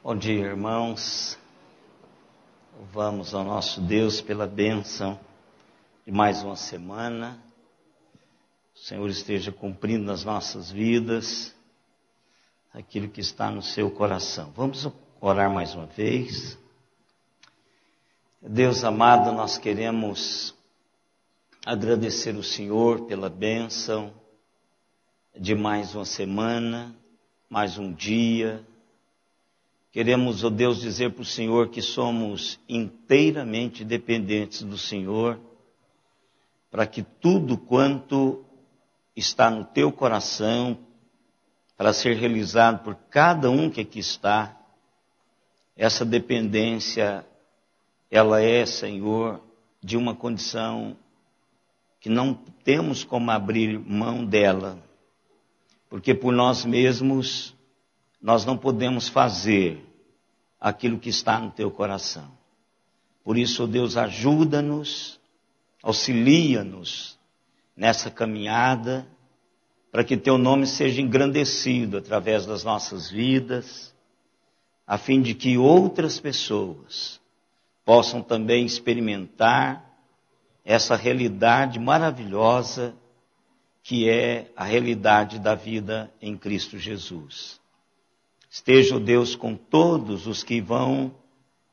Bom dia, irmãos. Louvamos ao nosso Deus pela bênção de mais uma semana. O Senhor esteja cumprindo nas nossas vidas aquilo que está no seu coração. Vamos orar mais uma vez. Deus amado, nós queremos agradecer o Senhor pela bênção de mais uma semana, mais um dia. Queremos, ó Deus, dizer para o Senhor que somos inteiramente dependentes do Senhor, para que tudo quanto está no teu coração, para ser realizado por cada um que aqui está, essa dependência, ela é, Senhor, de uma condição que não temos como abrir mão dela, porque por nós mesmos nós não podemos fazer aquilo que está no teu coração. Por isso, Deus, ajuda-nos, auxilia-nos nessa caminhada, para que teu nome seja engrandecido através das nossas vidas, a fim de que outras pessoas possam também experimentar essa realidade maravilhosa que é a realidade da vida em Cristo Jesus. Esteja, Deus, com todos os que vão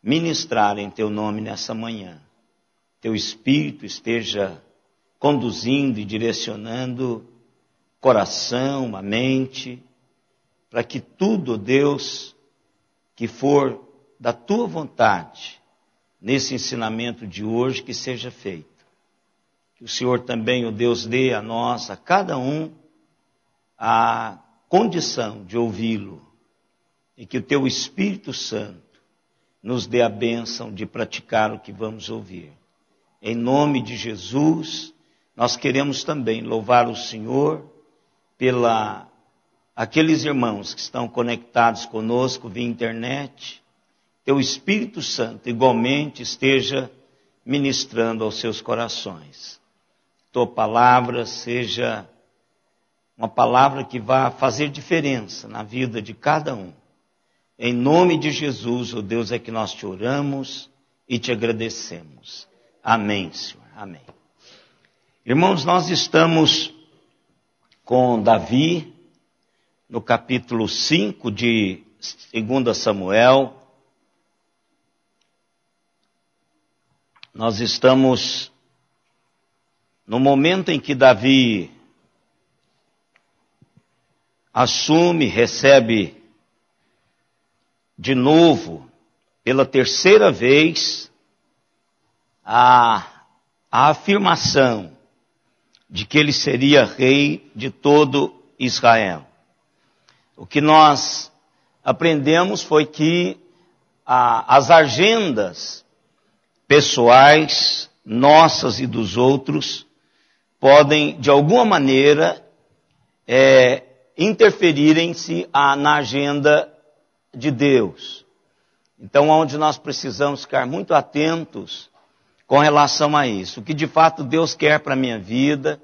ministrar em teu nome nessa manhã. Teu Espírito esteja conduzindo e direcionando o coração, a mente, para que tudo, Deus, que for da tua vontade, nesse ensinamento de hoje, que seja feito. Que o Senhor também, ó Deus, dê a nós, a cada um, a condição de ouvi-lo. E que o teu Espírito Santo nos dê a bênção de praticar o que vamos ouvir. Em nome de Jesus, nós queremos também louvar o Senhor pela aqueles irmãos que estão conectados conosco via internet. Teu Espírito Santo igualmente esteja ministrando aos seus corações. Tua palavra seja uma palavra que vá fazer diferença na vida de cada um. Em nome de Jesus, ó Deus, é que nós te oramos e te agradecemos. Amém, Senhor. Amém. Irmãos, nós estamos com Davi, no capítulo 5 de 2 Samuel. Nós estamos no momento em que Davi assume, recebe de novo, pela terceira vez, a afirmação de que ele seria rei de todo Israel. O que nós aprendemos foi que as agendas pessoais, nossas e dos outros, podem, de alguma maneira, interferirem-se na agenda de Deus. Então, onde nós precisamos ficar muito atentos com relação a isso. O que de fato Deus quer para a minha vida,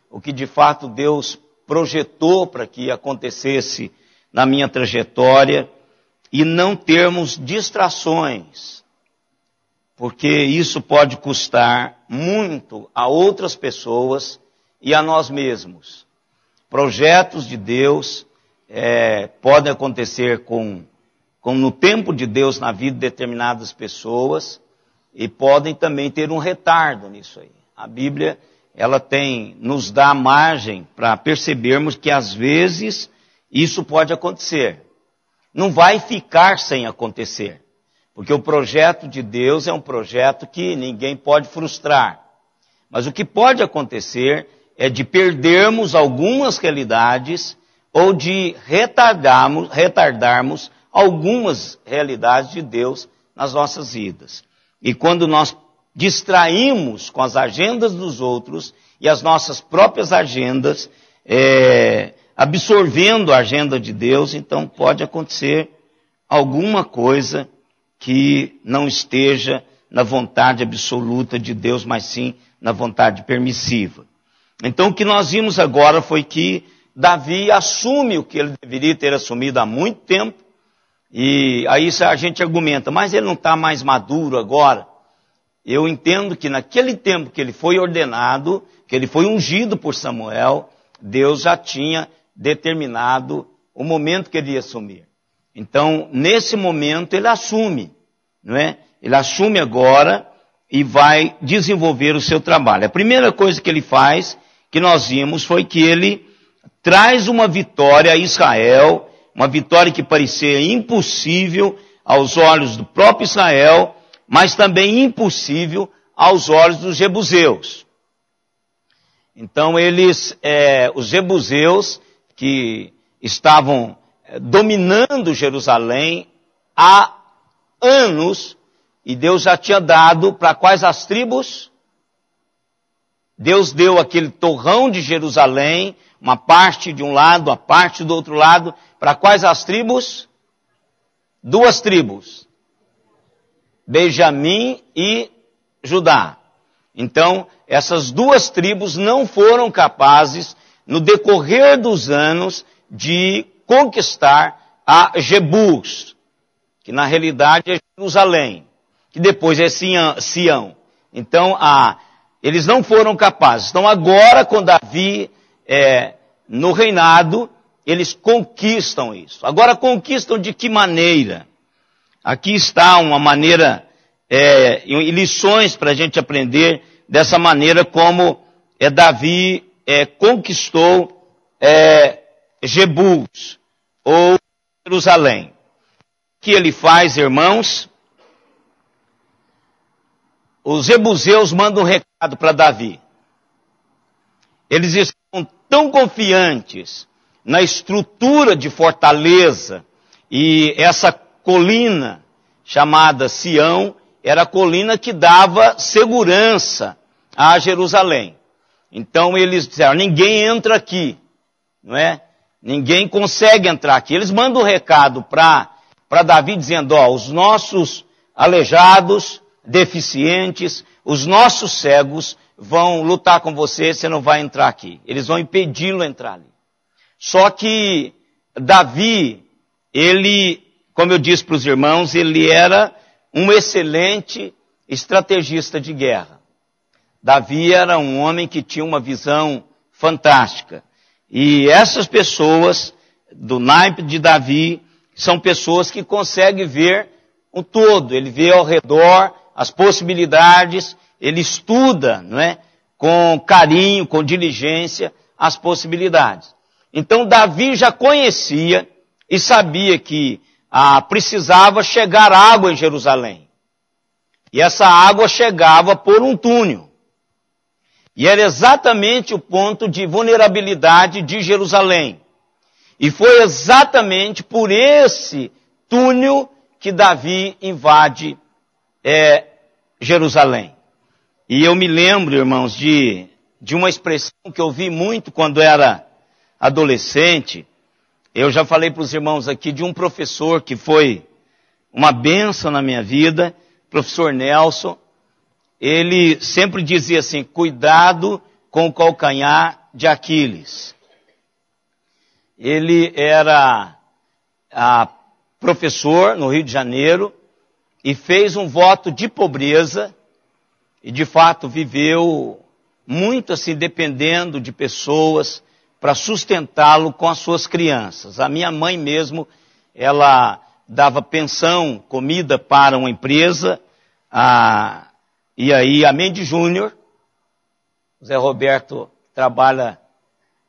o que de fato Deus projetou para que acontecesse na minha trajetória, e não termos distrações, porque isso pode custar muito a outras pessoas e a nós mesmos. Projetos de Deus podem acontecer no tempo de Deus na vida de determinadas pessoas, e podem também ter um retardo nisso aí. A Bíblia, ela nos dá margem para percebermos que às vezes isso pode acontecer. Não vai ficar sem acontecer, porque o projeto de Deus é um projeto que ninguém pode frustrar. Mas o que pode acontecer é de perdermos algumas realidades ou de retardarmos algumas realidades de Deus nas nossas vidas. E quando nós distraímos com as agendas dos outros e as nossas próprias agendas, absorvendo a agenda de Deus, então pode acontecer alguma coisa que não esteja na vontade absoluta de Deus, mas sim na vontade permissiva. Então o que nós vimos agora foi que Davi assume o que ele deveria ter assumido há muito tempo, E aí a gente argumenta, mas ele não está mais maduro agora. Eu entendo que naquele tempo que ele foi ordenado, que ele foi ungido por Samuel, Deus já tinha determinado o momento que ele ia assumir. Então, nesse momento, ele assume, não é? Ele assume agora e vai desenvolver o seu trabalho. A primeira coisa que ele faz, que nós vimos, foi que ele traz uma vitória a Israel, uma vitória que parecia impossível aos olhos do próprio Israel, mas também impossível aos olhos dos jebuseus. Então os jebuseus que estavam dominando Jerusalém há anos, e Deus já tinha dado para quais as tribos? Deus deu aquele torrão de Jerusalém, uma parte de um lado, a parte do outro lado, para quais as tribos? 2 tribos. Benjamim e Judá. Então, essas 2 tribos não foram capazes, no decorrer dos anos, de conquistar a Jebus, que na realidade é Jerusalém, que depois é Sião. Então, eles não foram capazes. Então, agora, com Davi no reinado, eles conquistam isso. Agora, conquistam de que maneira? Aqui está uma maneira, e lições para a gente aprender dessa maneira como Davi conquistou Jebus, ou Jerusalém. O que ele faz, irmãos? Os jebuseus mandam um recado para Davi. Eles estão tão confiantes na estrutura de fortaleza, e essa colina chamada Sião era a colina que dava segurança a Jerusalém. Então eles disseram, ninguém entra aqui, não é? Ninguém consegue entrar aqui. Eles mandam um recado para Davi dizendo, os nossos aleijados, deficientes, os nossos cegos vão lutar com você não vai entrar aqui. Eles vão impedi-lo de entrar ali. Só que Davi, ele, como eu disse para os irmãos, ele era um excelente estrategista de guerra. Davi era um homem que tinha uma visão fantástica. E essas pessoas, do naipe de Davi, são pessoas que conseguem ver o todo. Ele vê ao redor as possibilidades, ele estuda, não é? Com carinho, com diligência, as possibilidades. Então Davi já conhecia e sabia que precisava chegar água em Jerusalém. E essa água chegava por um túnel. E era exatamente o ponto de vulnerabilidade de Jerusalém. E foi exatamente por esse túnel que Davi invade Jerusalém. E eu me lembro, irmãos, de uma expressão que eu vi muito quando era adolescente. Eu já falei para os irmãos aqui de um professor que foi uma bênção na minha vida, professor Nelson. Ele sempre dizia assim, cuidado com o calcanhar de Aquiles. Ele era professor no Rio de Janeiro e fez um voto de pobreza e de fato viveu muito assim dependendo de pessoas para sustentá-lo com as suas crianças. A minha mãe mesmo, ela dava pensão, comida para uma empresa, e aí a Mendes Júnior, o Zé Roberto trabalha,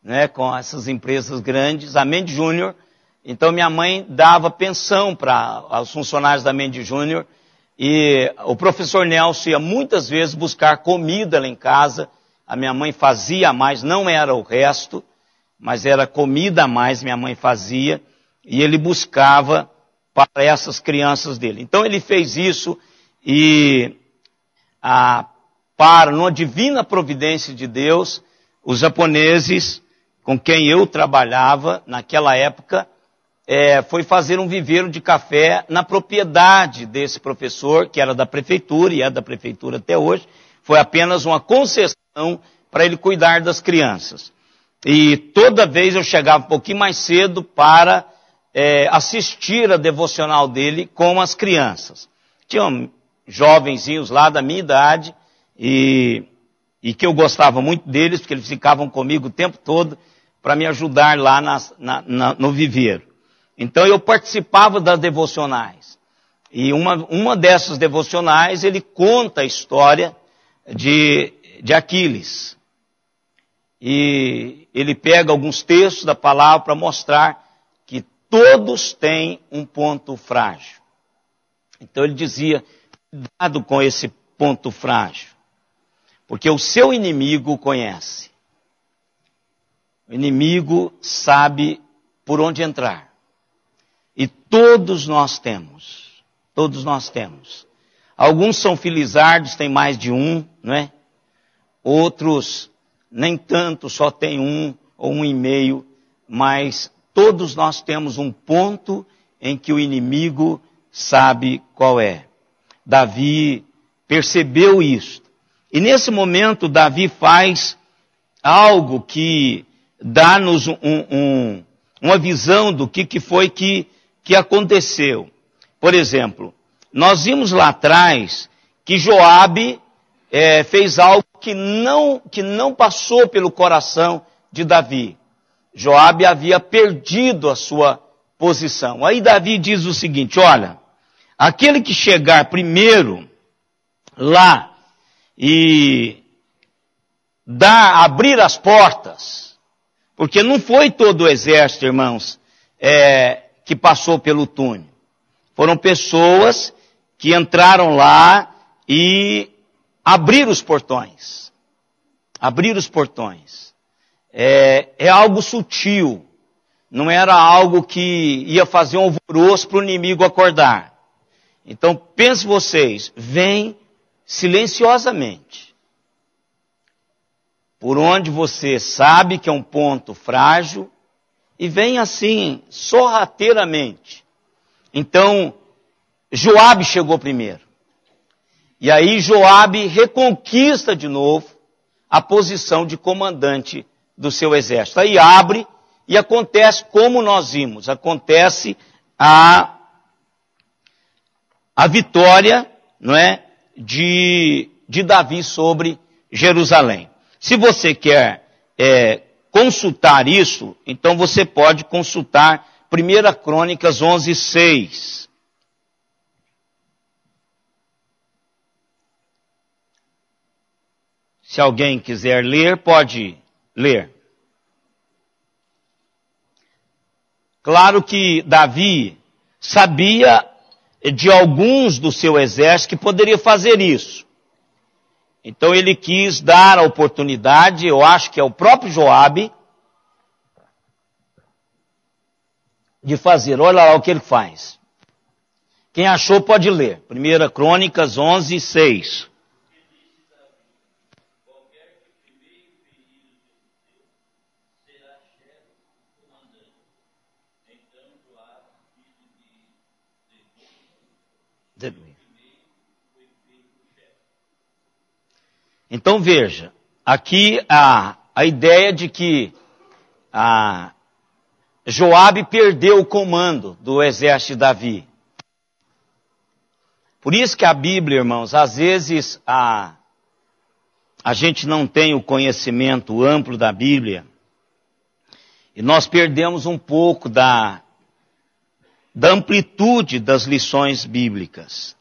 né, com essas empresas grandes, a Mendes Júnior, então minha mãe dava pensão para os funcionários da Mendes Júnior, e o professor Nelson ia muitas vezes buscar comida lá em casa, a minha mãe fazia a mais, não era o resto, mas era comida a mais, minha mãe fazia, e ele buscava para essas crianças dele. Então ele fez isso, e para, numa divina providência de Deus, os japoneses com quem eu trabalhava naquela época, foi fazer um viveiro de café na propriedade desse professor, que era da prefeitura, e é da prefeitura até hoje. Foi apenas uma concessão para ele cuidar das crianças. E toda vez eu chegava um pouquinho mais cedo para assistir a devocional dele com as crianças. Tinham jovenzinhos lá da minha idade e que eu gostava muito deles, porque eles ficavam comigo o tempo todo para me ajudar lá no viveiro. Então eu participava das devocionais. E uma dessas devocionais, ele conta a história de Aquiles. E ele pega alguns textos da palavra para mostrar que todos têm um ponto frágil. Então ele dizia, cuidado com esse ponto frágil, porque o seu inimigo conhece. O inimigo sabe por onde entrar. E todos nós temos. Alguns são felizardos, tem mais de um, não é? Outros, nem tanto, só tem um ou um e meio, mas todos nós temos um ponto em que o inimigo sabe qual é. Davi percebeu isso. E nesse momento, Davi faz algo que dá-nos uma visão do que foi que aconteceu. Por exemplo, nós vimos lá atrás que Joabe fez algo que não passou pelo coração de Davi. Joabe havia perdido a sua posição. Aí Davi diz o seguinte, olha, aquele que chegar primeiro lá e abrir as portas, porque não foi todo o exército, irmãos, que passou pelo túnel. Foram pessoas que entraram lá e abriram os portões. É algo sutil. Não era algo que ia fazer um alvoroço para o inimigo acordar. Então, pense vocês, vem silenciosamente. Por onde você sabe que é um ponto frágil, e vem assim, sorrateiramente. Então, Joabe chegou primeiro. E aí Joabe reconquista de novo a posição de comandante do seu exército. Aí abre e acontece como nós vimos. Acontece a vitória, não é, de Davi sobre Jerusalém. Se você quer consultar isso, então você pode consultar 1 Crônicas 11:6. Se alguém quiser ler, pode ler. Claro que Davi sabia de alguns do seu exército que poderia fazer isso. Então ele quis dar a oportunidade, eu acho que é o próprio Joabe, de fazer. Olha lá o que ele faz. Quem achou pode ler. 1 Crônicas 11:6. Então veja, aqui a ideia de que Joabe perdeu o comando do exército de Davi. Por isso que a Bíblia, irmãos, às vezes a gente não tem o conhecimento amplo da Bíblia e nós perdemos um pouco da amplitude das lições bíblicas.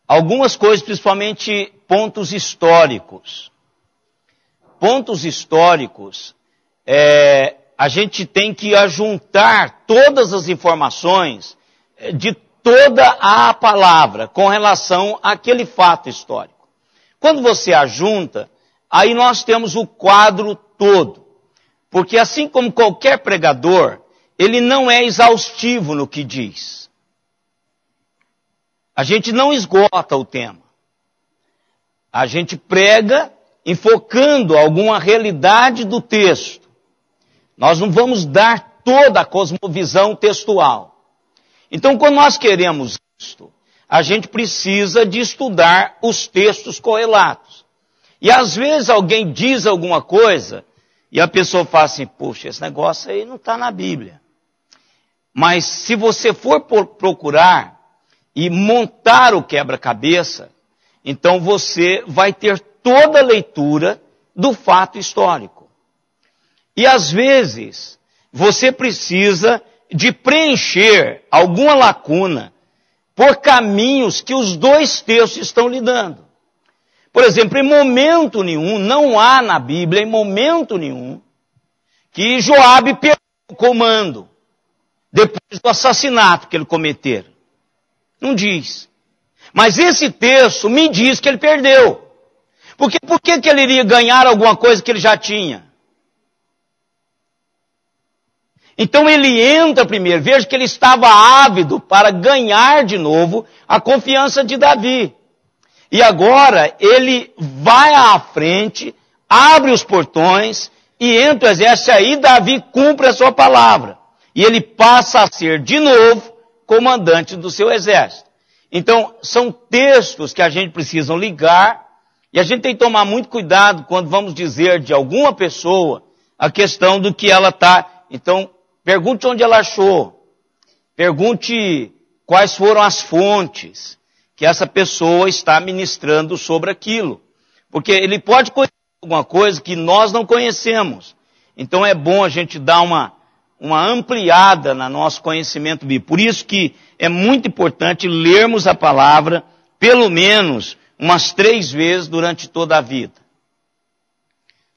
Algumas coisas, principalmente pontos históricos. Pontos históricos, a gente tem que ajuntar todas as informações de toda a palavra com relação àquele fato histórico. Quando você ajunta, aí nós temos o quadro todo. Porque assim como qualquer pregador, ele não é exaustivo no que diz. A gente não esgota o tema. A gente prega enfocando alguma realidade do texto. Nós não vamos dar toda a cosmovisão textual. Então, quando nós queremos isto, a gente precisa de estudar os textos correlatos. E às vezes alguém diz alguma coisa e a pessoa fala assim, poxa, esse negócio aí não está na Bíblia. Mas se você for procurar e montar o quebra-cabeça, então você vai ter toda a leitura do fato histórico. E às vezes, você precisa de preencher alguma lacuna por caminhos que os dois textos estão lhe dando. Por exemplo, em momento nenhum, não há na Bíblia, em momento nenhum, que Joabe perdeu o comando depois do assassinato que ele cometeu. Não diz. Mas esse texto me diz que ele perdeu. Porque por que ele iria ganhar alguma coisa que ele já tinha? Então ele entra primeiro, veja que ele estava ávido para ganhar de novo a confiança de Davi. E agora ele vai à frente, abre os portões e entra o exército, aí Davi cumpre a sua palavra. E ele passa a ser de novo comandante do seu exército. Então são textos que a gente precisa ligar e a gente tem que tomar muito cuidado quando vamos dizer de alguma pessoa a questão do que ela está. Então, pergunte onde ela achou. Pergunte quais foram as fontes que essa pessoa está ministrando sobre aquilo. Porque ele pode conhecer alguma coisa que nós não conhecemos. Então é bom a gente dar uma ampliada no nosso conhecimento bíblico. Por isso que é muito importante lermos a palavra, pelo menos umas 3 vezes durante toda a vida.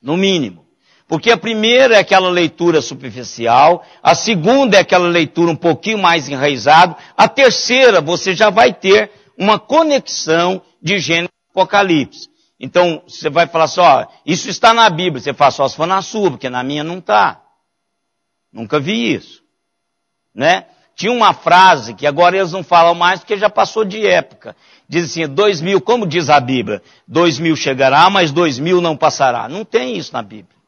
No mínimo. Porque a primeira é aquela leitura superficial, a segunda é aquela leitura um pouquinho mais enraizada, a terceira você já vai ter uma conexão de Gênesis e Apocalipse. Então, você vai falar assim, ó, isso está na Bíblia, você fala só se for na sua, porque na minha não está. Nunca vi isso. Né? Tinha uma frase que agora eles não falam mais porque já passou de época. Diz assim, 2000, como diz a Bíblia, 2000 chegará, mas 2000 não passará. Não tem isso na Bíblia.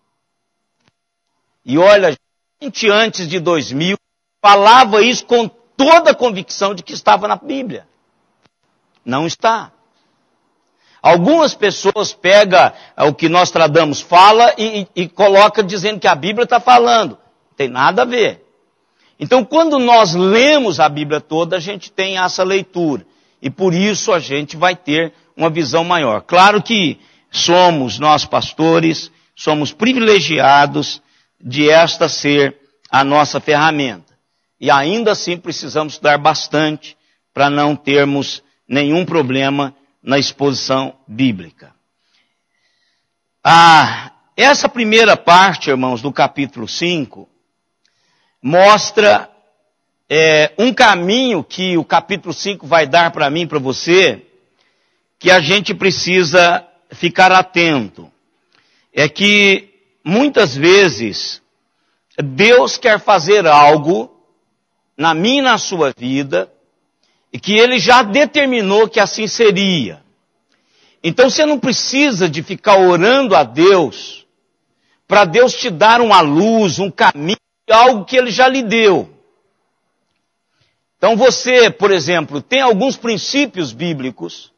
E olha, gente antes de 2000 falava isso com toda a convicção de que estava na Bíblia. Não está. Algumas pessoas pegam o que Nostradamus fala e coloca dizendo que a Bíblia está falando. Não tem nada a ver. Então, quando nós lemos a Bíblia toda, a gente tem essa leitura. E por isso a gente vai ter uma visão maior. Claro que nós pastores, somos privilegiados de esta ser a nossa ferramenta. E ainda assim precisamos estudar bastante para não termos nenhum problema na exposição bíblica. Essa primeira parte, irmãos, do capítulo 5, mostra um caminho que o capítulo 5 vai dar para mim e para você, que a gente precisa ficar atento. É que muitas vezes Deus quer fazer algo na minha e na sua vida, e que Ele já determinou que assim seria. Então você não precisa de ficar orando a Deus, para Deus te dar uma luz, um caminho, algo que Ele já lhe deu. Então você, por exemplo, tem alguns princípios bíblicos,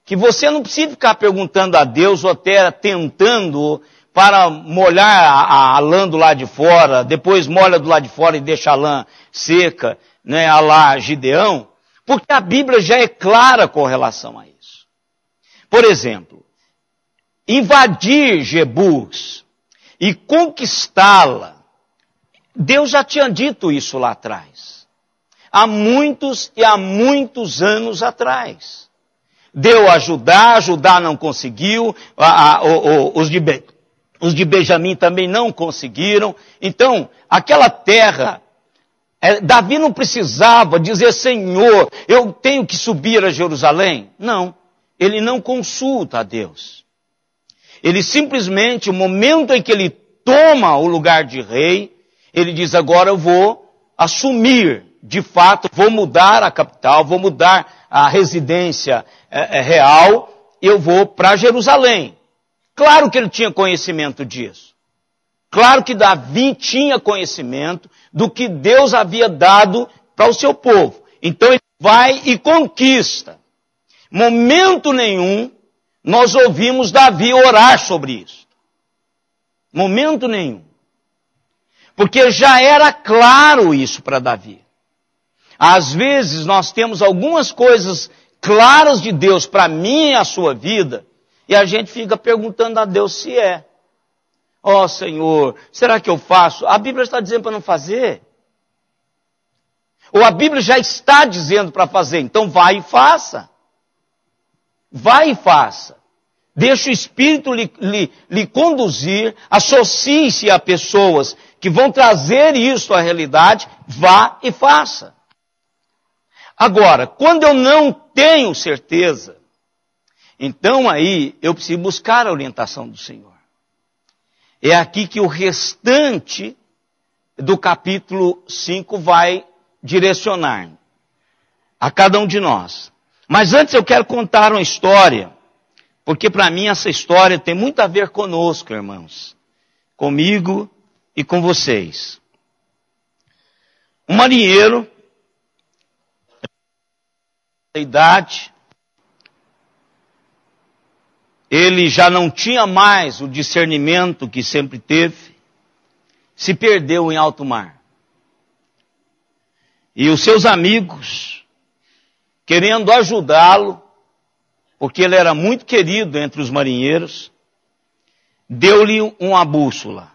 que você não precisa ficar perguntando a Deus, ou até tentando para molhar a lã do lado de fora, depois molha do lado de fora e deixa a lã seca, né, a lá Gideão, porque a Bíblia já é clara com relação a isso. Por exemplo, invadir Jebus e conquistá-la, Deus já tinha dito isso lá atrás. Há muitos e há muitos anos atrás. Deu a Judá não conseguiu, os de Benjamim também não conseguiram. Então, aquela terra, Davi não precisava dizer, Senhor, eu tenho que subir a Jerusalém. Não, ele não consulta a Deus. Ele simplesmente, o momento em que ele toma o lugar de rei, ele diz, agora eu vou assumir, de fato, vou mudar a capital, vou mudar a residência real, eu vou para Jerusalém. Claro que ele tinha conhecimento disso. Claro que Davi tinha conhecimento do que Deus havia dado para o seu povo. Então ele vai e conquista. Momento nenhum nós ouvimos Davi orar sobre isso. Momento nenhum. Porque já era claro isso para Davi. Às vezes nós temos algumas coisas claras de Deus para mim e a sua vida, e a gente fica perguntando a Deus se é. Ó Senhor, será que eu faço? A Bíblia está dizendo para não fazer. Ou a Bíblia já está dizendo para fazer, então vai e faça. Vai e faça. Deixa o Espírito lhe conduzir, associe-se a pessoas que vão trazer isso à realidade, vá e faça. Agora, quando eu não tenho certeza, então aí eu preciso buscar a orientação do Senhor. É aqui que o restante do capítulo 5 vai direcionar a cada um de nós. Mas antes eu quero contar uma história, porque para mim essa história tem muito a ver conosco, irmãos. Comigo e com vocês. Um marinheiro, da idade, ele já não tinha mais o discernimento que sempre teve, se perdeu em alto mar. E os seus amigos, querendo ajudá-lo, porque ele era muito querido entre os marinheiros, deu-lhe uma bússola.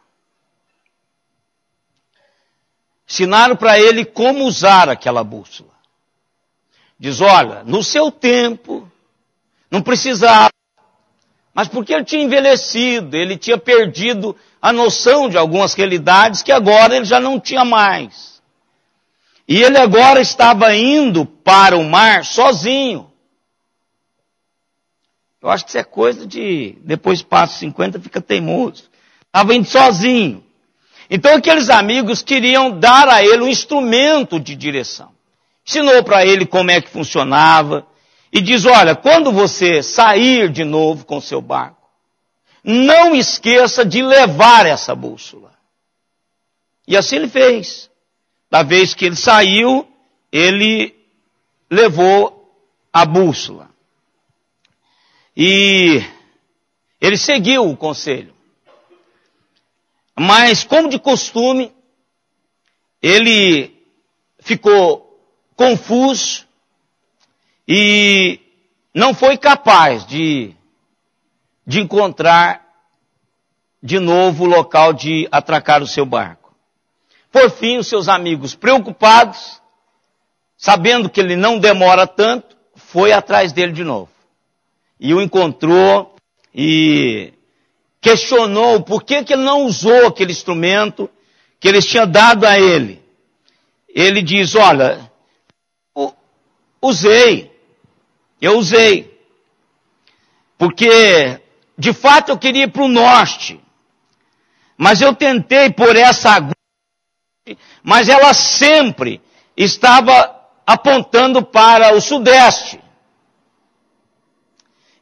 Ensinaram para ele como usar aquela bússola. Diz, olha, no seu tempo, não precisava, mas porque ele tinha envelhecido, ele tinha perdido a noção de algumas realidades que agora ele já não tinha mais. E ele agora estava indo para o mar sozinho. Eu acho que isso é coisa de, depois passa 50, fica teimoso. Estava indo sozinho. Então aqueles amigos queriam dar a ele um instrumento de direção. Ensinou para ele como é que funcionava. E diz, olha, quando você sair de novo com o seu barco, não esqueça de levar essa bússola. E assim ele fez. Da vez que ele saiu, ele levou a bússola. E ele seguiu o conselho. Mas, como de costume, ele ficou confuso e não foi capaz de encontrar de novo o local de atracar o seu barco. Por fim, os seus amigos, preocupados, sabendo que ele não demora tanto, foi atrás dele de novo. E o encontrou e questionou por que ele não usou aquele instrumento que eles tinham dado a ele. Ele diz, olha, eu usei, porque de fato eu queria ir para o norte, mas eu tentei por essa agulha, mas ela sempre estava apontando para o sudeste.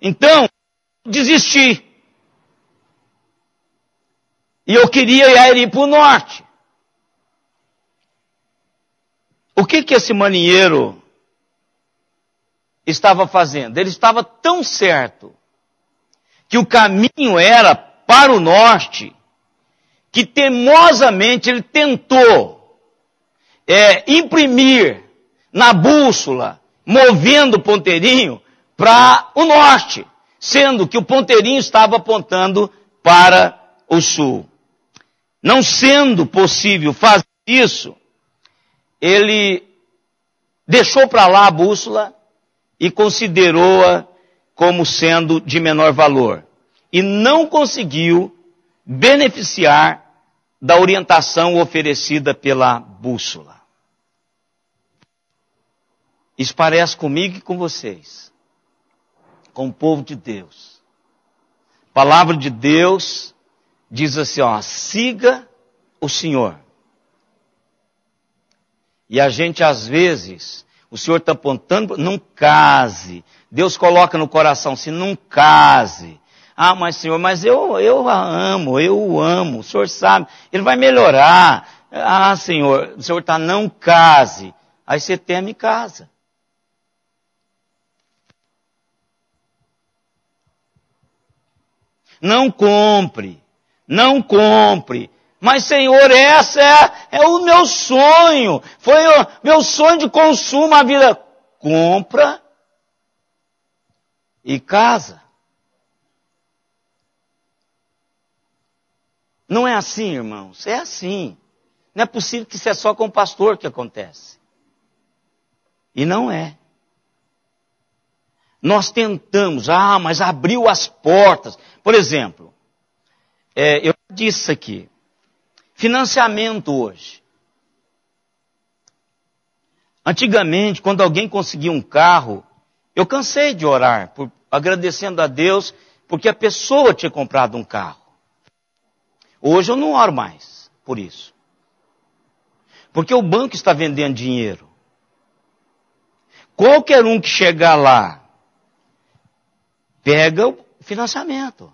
Então, desisti. E eu queria ir para o norte. O que esse marinheiro estava fazendo? Ele estava tão certo que o caminho era para o norte, que teimosamente ele tentou imprimir na bússola, movendo o ponteirinho para o norte, sendo que o ponteirinho estava apontando para o sul. Não sendo possível fazer isso, ele deixou para lá a bússola e considerou-a como sendo de menor valor. E não conseguiu beneficiar da orientação oferecida pela bússola. Isso parece comigo e com vocês, com o povo de Deus. A palavra de Deus diz assim, ó, siga o Senhor. E a gente às vezes, o Senhor está apontando, não case. Deus coloca no coração assim, não case. Ah, mas Senhor, mas eu a amo, eu o amo, o Senhor sabe, ele vai melhorar. Ah, Senhor, o Senhor está, não case. Aí você teme e casa. Não compre Mas, Senhor, essa é o meu sonho. Foi o meu sonho de consumo a vida. Compra e casa. Não é assim, irmãos. É assim. Não é possível que isso é só com o pastor que acontece. E não é. Nós tentamos, mas abriu as portas. Por exemplo, eu disse isso aqui. Financiamento hoje. Antigamente, quando alguém conseguia um carro, eu cansei de orar, agradecendo a Deus, porque a pessoa tinha comprado um carro. Hoje eu não oro mais por isso. Porque o banco está vendendo dinheiro. Qualquer um que chegar lá, pega o financiamento.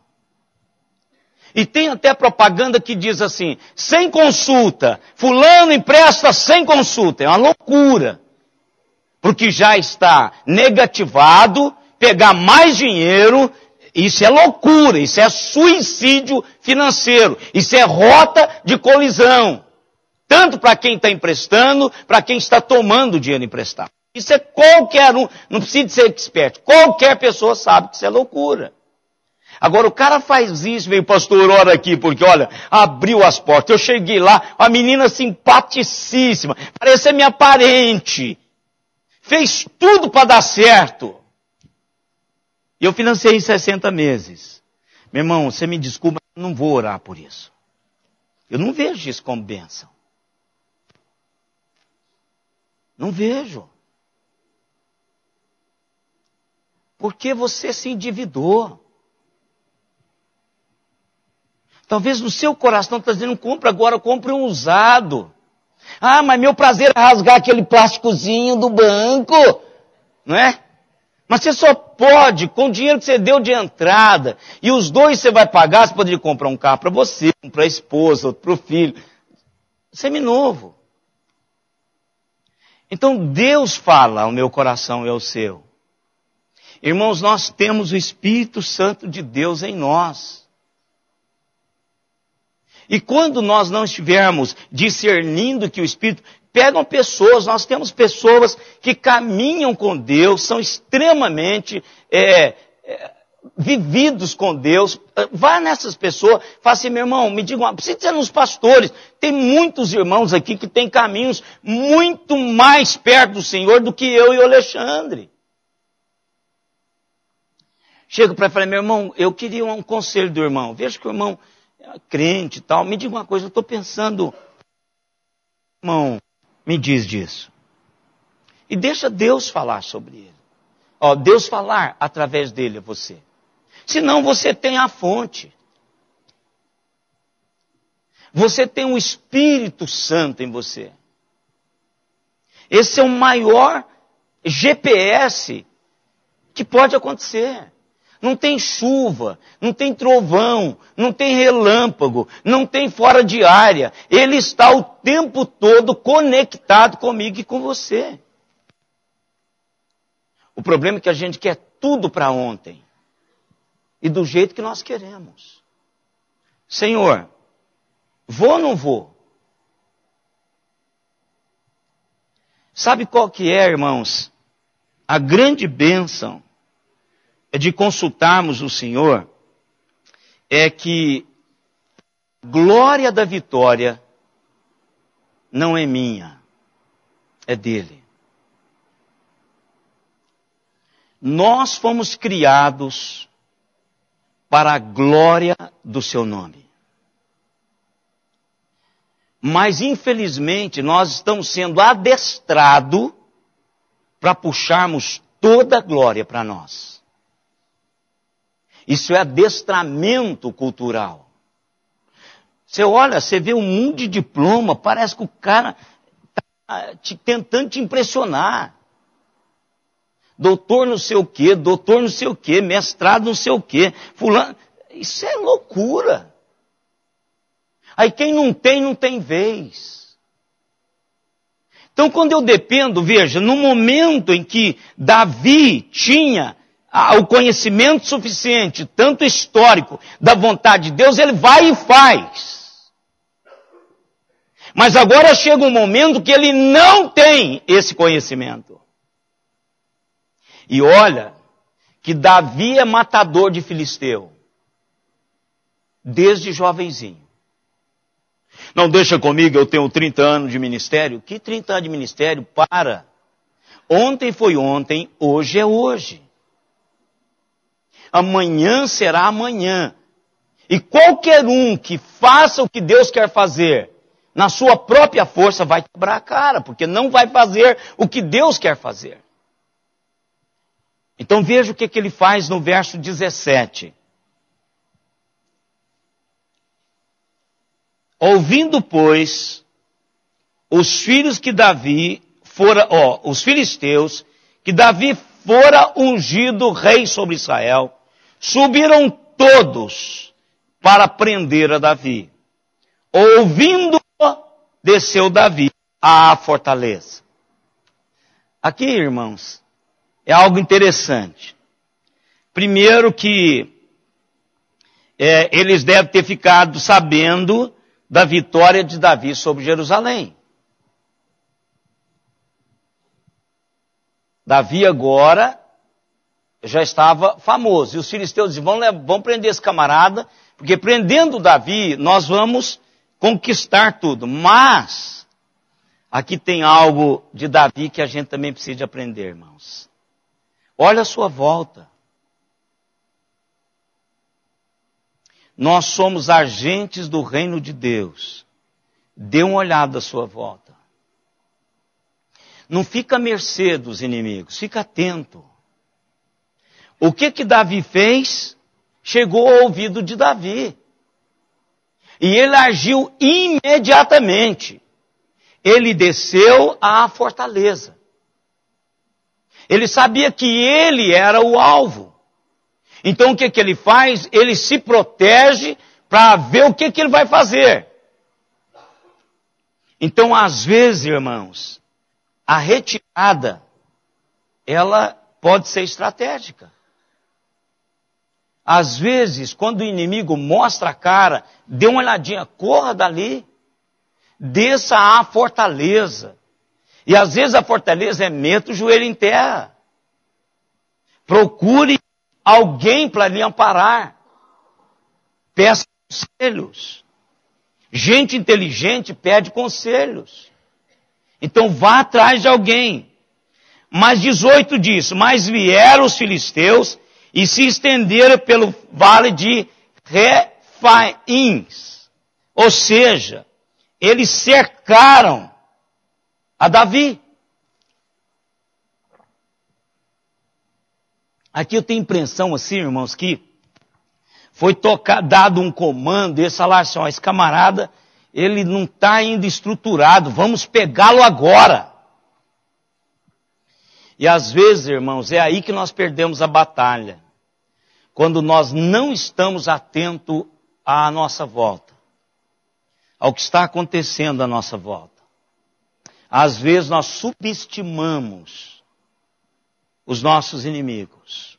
E tem até propaganda que diz assim, sem consulta, fulano empresta sem consulta. É uma loucura. Porque já está negativado, pegar mais dinheiro, isso é loucura, isso é suicídio financeiro, isso é rota de colisão. Tanto para quem está emprestando, para quem está tomando dinheiro emprestado. Isso é qualquer um, não precisa ser expert, qualquer pessoa sabe que isso é loucura. Agora o cara faz isso, veio pastor, ora aqui, porque olha, abriu as portas. Eu cheguei lá, uma menina simpaticíssima, parecia minha parente. Fez tudo para dar certo. E eu financei em 60 meses. Meu irmão, você me desculpa, eu não vou orar por isso. Eu não vejo isso como bênção. Não vejo. Porque você se endividou. Talvez no seu coração está dizendo, compra agora, compre um usado. Mas meu prazer é rasgar aquele plásticozinho do banco. Não é? Mas você só pode, com o dinheiro que você deu de entrada, e os dois você vai pagar, você poderia comprar um carro para você, um para a esposa, outro para o filho. Seminovo. Então Deus fala ao meu coração e ao seu. Irmãos, nós temos o Espírito Santo de Deus em nós. E quando nós não estivermos discernindo que o Espírito... Pegam pessoas, nós temos pessoas que caminham com Deus, são extremamente vividos com Deus. Vá nessas pessoas, fala assim, meu irmão, me diga, precisa ser nos pastores. Tem muitos irmãos aqui que têm caminhos muito mais perto do Senhor do que eu e o Alexandre. Chego para ele e falo, meu irmão, eu queria um conselho do irmão. Veja que o irmão é crente e tal. Me diga uma coisa, eu estou pensando, irmão, me diz disso. E deixa Deus falar sobre ele. Deus falar através dele a você. Senão você tem a fonte. Você tem o Espírito Santo em você. Esse é o maior GPS que pode acontecer. Não tem chuva, não tem trovão, não tem relâmpago, não tem fora de área. Ele está o tempo todo conectado comigo e com você. O problema é que a gente quer tudo para ontem. E do jeito que nós queremos. Senhor, vou ou não vou? Sabe qual que é, irmãos? A grande bênção de consultarmos o Senhor, é que a glória da vitória não é minha, é dele. Nós fomos criados para a glória do seu nome. Mas, infelizmente, nós estamos sendo adestrados para puxarmos toda a glória para nós. Isso é adestramento cultural. Você olha, você vê um mundo de diploma, parece que o cara está tentando te impressionar. Doutor não sei o quê, doutor não sei o quê, mestrado não sei o quê, fulano. Isso é loucura. Aí quem não tem vez. Então quando eu dependo, veja, no momento em que Davi tinha o conhecimento suficiente, tanto histórico, da vontade de Deus, ele vai e faz. Mas agora chega um momento que ele não tem esse conhecimento. E olha que Davi é matador de filisteu. Desde jovenzinho. Não deixa comigo, eu tenho 30 anos de ministério. Que 30 anos de ministério? Para. Ontem foi ontem, hoje é hoje. Amanhã será amanhã. E qualquer um que faça o que Deus quer fazer, na sua própria força, vai quebrar a cara, porque não vai fazer o que Deus quer fazer. Então veja o que ele faz no verso 17. Ouvindo, pois, os filhos que Davi fora, os filisteus, que Davi fora ungido rei sobre Israel, subiram todos para prender a Davi. Ouvindo, desceu Davi à fortaleza. Aqui, irmãos, é algo interessante. Primeiro que eles devem ter ficado sabendo da vitória de Davi sobre Jerusalém. Davi agora já estava famoso. E os filisteus diziam, vão prender esse camarada, porque prendendo Davi, nós vamos conquistar tudo. Mas, aqui tem algo de Davi que a gente também precisa aprender, irmãos. Olha a sua volta. Nós somos agentes do reino de Deus. Dê uma olhada à sua volta. Não fica à mercê dos inimigos, fica atento. O que Davi fez? Chegou ao ouvido de Davi. E ele agiu imediatamente. Ele desceu à fortaleza. Ele sabia que ele era o alvo. Então o que ele faz? Ele se protege para ver o que ele vai fazer. Então, às vezes, irmãos, a retirada, ela pode ser estratégica. Às vezes, quando o inimigo mostra a cara, dê uma olhadinha, corra dali, desça à fortaleza. E às vezes a fortaleza meta o joelho em terra. Procure alguém para lhe amparar. Peça conselhos. Gente inteligente pede conselhos. Então vá atrás de alguém. Mas 18 diz, mas vieram os filisteus e se estenderam pelo vale de Refaíns. Ou seja, eles cercaram a Davi. Aqui eu tenho impressão assim, irmãos, que foi dado um comando, e eles falaram assim, esse camarada, ele não está ainda estruturado, vamos pegá-lo agora. E às vezes, irmãos, é aí que nós perdemos a batalha. Quando nós não estamos atentos à nossa volta, ao que está acontecendo à nossa volta. Às vezes nós subestimamos os nossos inimigos.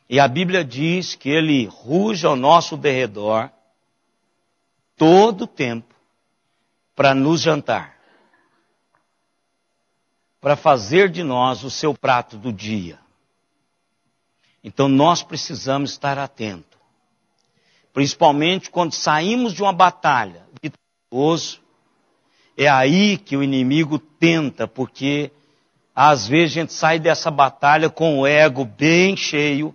E a Bíblia diz que ele ruge ao nosso derredor todo o tempo para nos jantar. Para fazer de nós o seu prato do dia. Então nós precisamos estar atentos. Principalmente quando saímos de uma batalha vitorioso, é aí que o inimigo tenta, porque às vezes a gente sai dessa batalha com o ego bem cheio,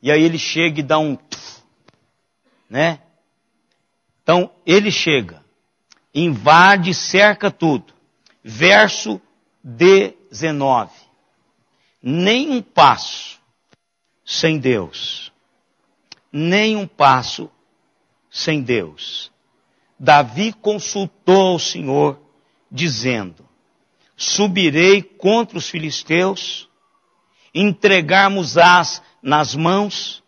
e aí ele chega e dá um... né? Então ele chega, invade, cerca tudo. Verso 19. Nem um passo sem Deus. Nem um passo sem Deus. Davi consultou o Senhor, dizendo, subirei contra os filisteus, entregarmos-as nas mãos?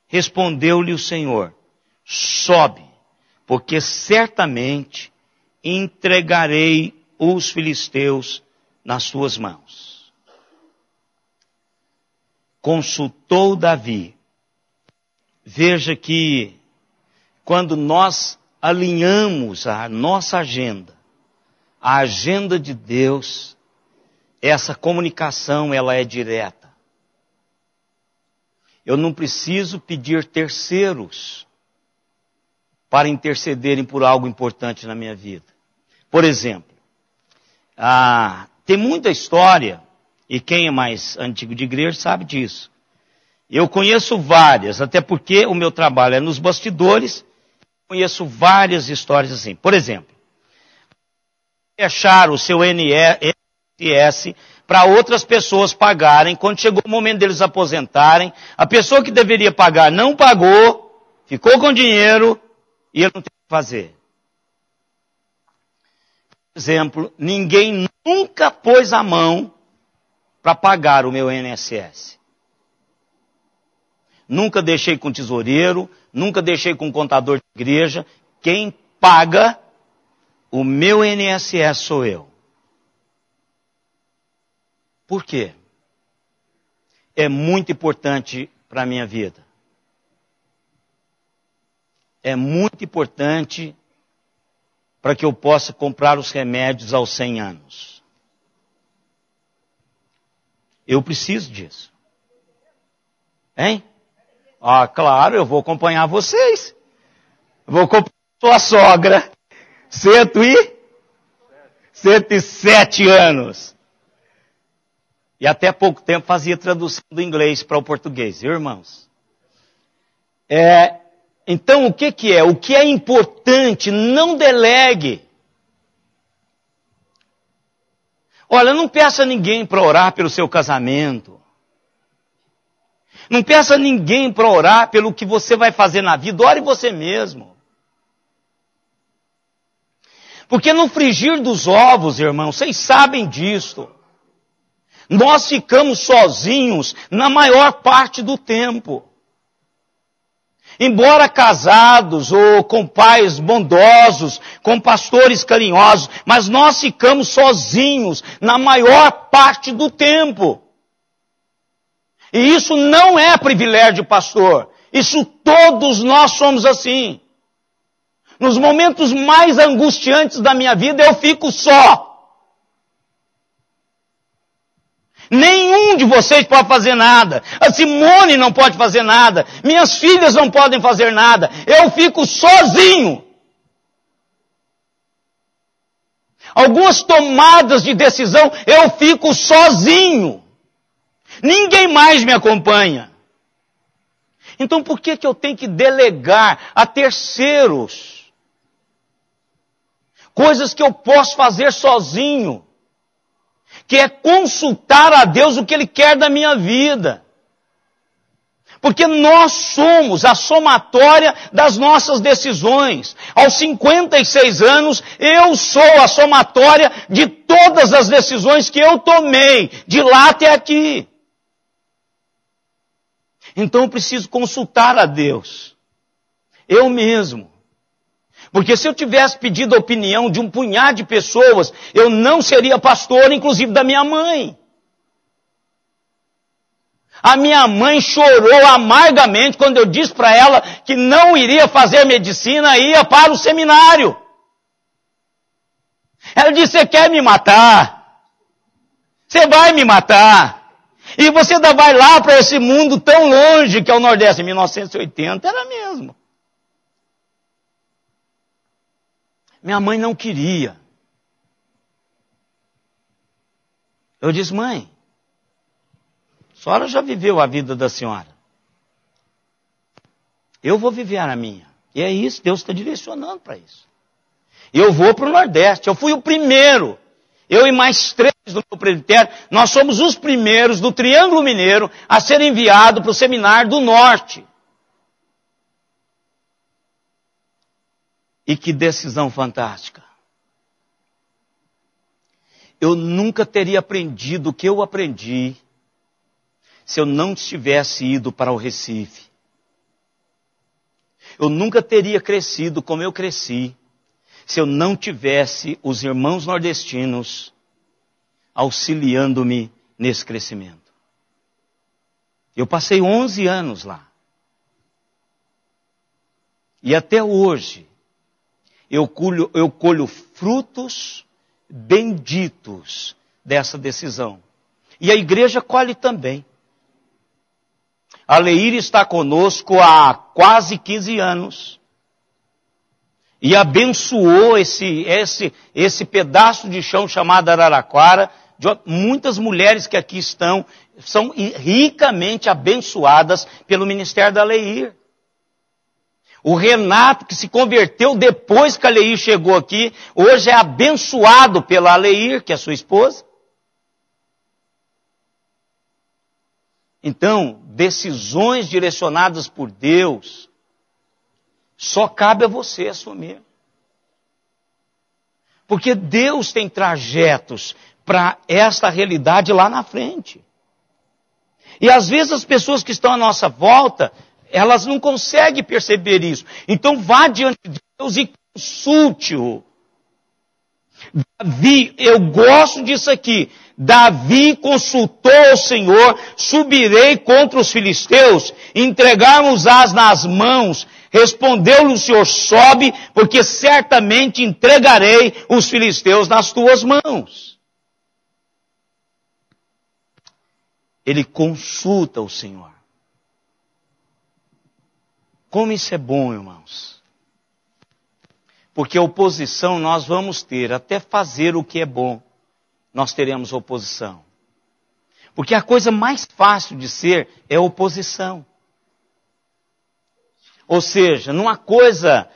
Respondeu-lhe o Senhor, sobe, porque certamente entregarei os filisteus nas tuas mãos. Consultou Davi. Veja que quando nós alinhamos a nossa agenda A agenda de Deus, essa comunicação, ela é direta. Eu não preciso pedir terceiros para intercederem por algo importante na minha vida. Por exemplo, tem muita história, e quem é mais antigo de igreja sabe disso. Eu conheço várias, até porque o meu trabalho é nos bastidores, conheço várias histórias assim. Por exemplo, deixar o seu INSS para outras pessoas pagarem, quando chegou o momento deles aposentarem, a pessoa que deveria pagar não pagou, ficou com dinheiro e ele não tem o que fazer. Por exemplo, ninguém nunca pôs a mão para pagar o meu INSS. Nunca deixei com tesoureiro, nunca deixei com contador de igreja. Quem paga o meu INSS sou eu. Por quê? É muito importante para a minha vida. É muito importante para que eu possa comprar os remédios aos 100 anos. Eu preciso disso. Hein? Claro, eu vou acompanhar vocês. Vou acompanhar sua sogra. 107 anos. E até pouco tempo fazia tradução do inglês para o português, viu, irmãos? Então, o que é? O que é importante, não delegue. Olha, não peça ninguém para orar pelo seu casamento. Não peça ninguém para orar pelo que você vai fazer na vida. Ore você mesmo. Porque no frigir dos ovos, irmãos, vocês sabem disso. Nós ficamos sozinhos na maior parte do tempo. Embora casados ou com pais bondosos, com pastores carinhosos, mas nós ficamos sozinhos na maior parte do tempo. E isso não é privilégio de pastor. Isso todos nós somos assim. Nos momentos mais angustiantes da minha vida eu fico só. Nenhum de vocês pode fazer nada. A Simone não pode fazer nada. Minhas filhas não podem fazer nada. Eu fico sozinho. Algumas tomadas de decisão eu fico sozinho. Ninguém mais me acompanha. Então por que eu tenho que delegar a terceiros? Coisas que eu posso fazer sozinho. Que é consultar a Deus o que Ele quer da minha vida. Porque nós somos a somatória das nossas decisões. Aos 56 anos, eu sou a somatória de todas as decisões que eu tomei, de lá até aqui. Então eu preciso consultar a Deus. Eu mesmo. Porque se eu tivesse pedido a opinião de um punhado de pessoas, eu não seria pastor, inclusive da minha mãe. A minha mãe chorou amargamente quando eu disse para ela que não iria fazer medicina, ia para o seminário. Ela disse, você quer me matar? Você vai me matar. E você ainda vai lá para esse mundo tão longe que é o Nordeste. Em 1980 era mesmo. Minha mãe não queria. Eu disse, mãe, a senhora já viveu a vida da senhora. Eu vou viver a minha. E é isso, Deus está direcionando para isso. Eu vou para o Nordeste. Eu fui o primeiro. Eu e mais 3 do meu presbitério, nós somos os primeiros do Triângulo Mineiro a ser enviado para o Seminário do Norte. E que decisão fantástica. Eu nunca teria aprendido o que eu aprendi se eu não tivesse ido para o Recife. Eu nunca teria crescido como eu cresci se eu não tivesse os irmãos nordestinos auxiliando-me nesse crescimento. Eu passei 11 anos lá. E até hoje, eu colho frutos benditos dessa decisão. E a igreja colhe também. A Leir está conosco há quase 15 anos. E abençoou esse pedaço de chão chamado Araraquara. Muitas mulheres que aqui estão são ricamente abençoadas pelo ministério da Leir. O Renato, que se converteu depois que a Leir chegou aqui, hoje é abençoado pela Leir, que é sua esposa. Então, decisões direcionadas por Deus, só cabe a você assumir. Porque Deus tem trajetos para esta realidade lá na frente. E às vezes as pessoas que estão à nossa volta, elas não conseguem perceber isso. Então vá diante de Deus e consulte-o. Davi, eu gosto disso aqui. Davi consultou o Senhor, subirei contra os filisteus, entregarmos-as nas mãos. Respondeu-lhe o Senhor, sobe, porque certamente entregarei os filisteus nas tuas mãos. Ele consulta o Senhor. Como isso é bom, irmãos. Porque oposição nós vamos ter, até fazer o que é bom, nós teremos oposição. Porque a coisa mais fácil de ser é oposição. Ou seja, numa coisa,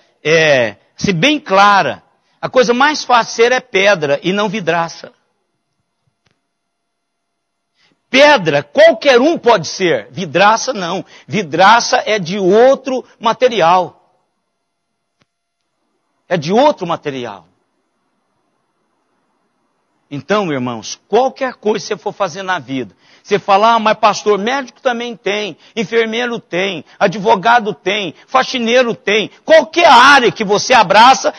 se bem clara, a coisa mais fácil de ser é pedra e não vidraça. Pedra, qualquer um pode ser. Vidraça, não. Vidraça é de outro material. É de outro material. Então, irmãos, qualquer coisa que você for fazer na vida, você falar, mas pastor, médico também tem, enfermeiro tem, advogado tem, faxineiro tem, qualquer área que você abraça,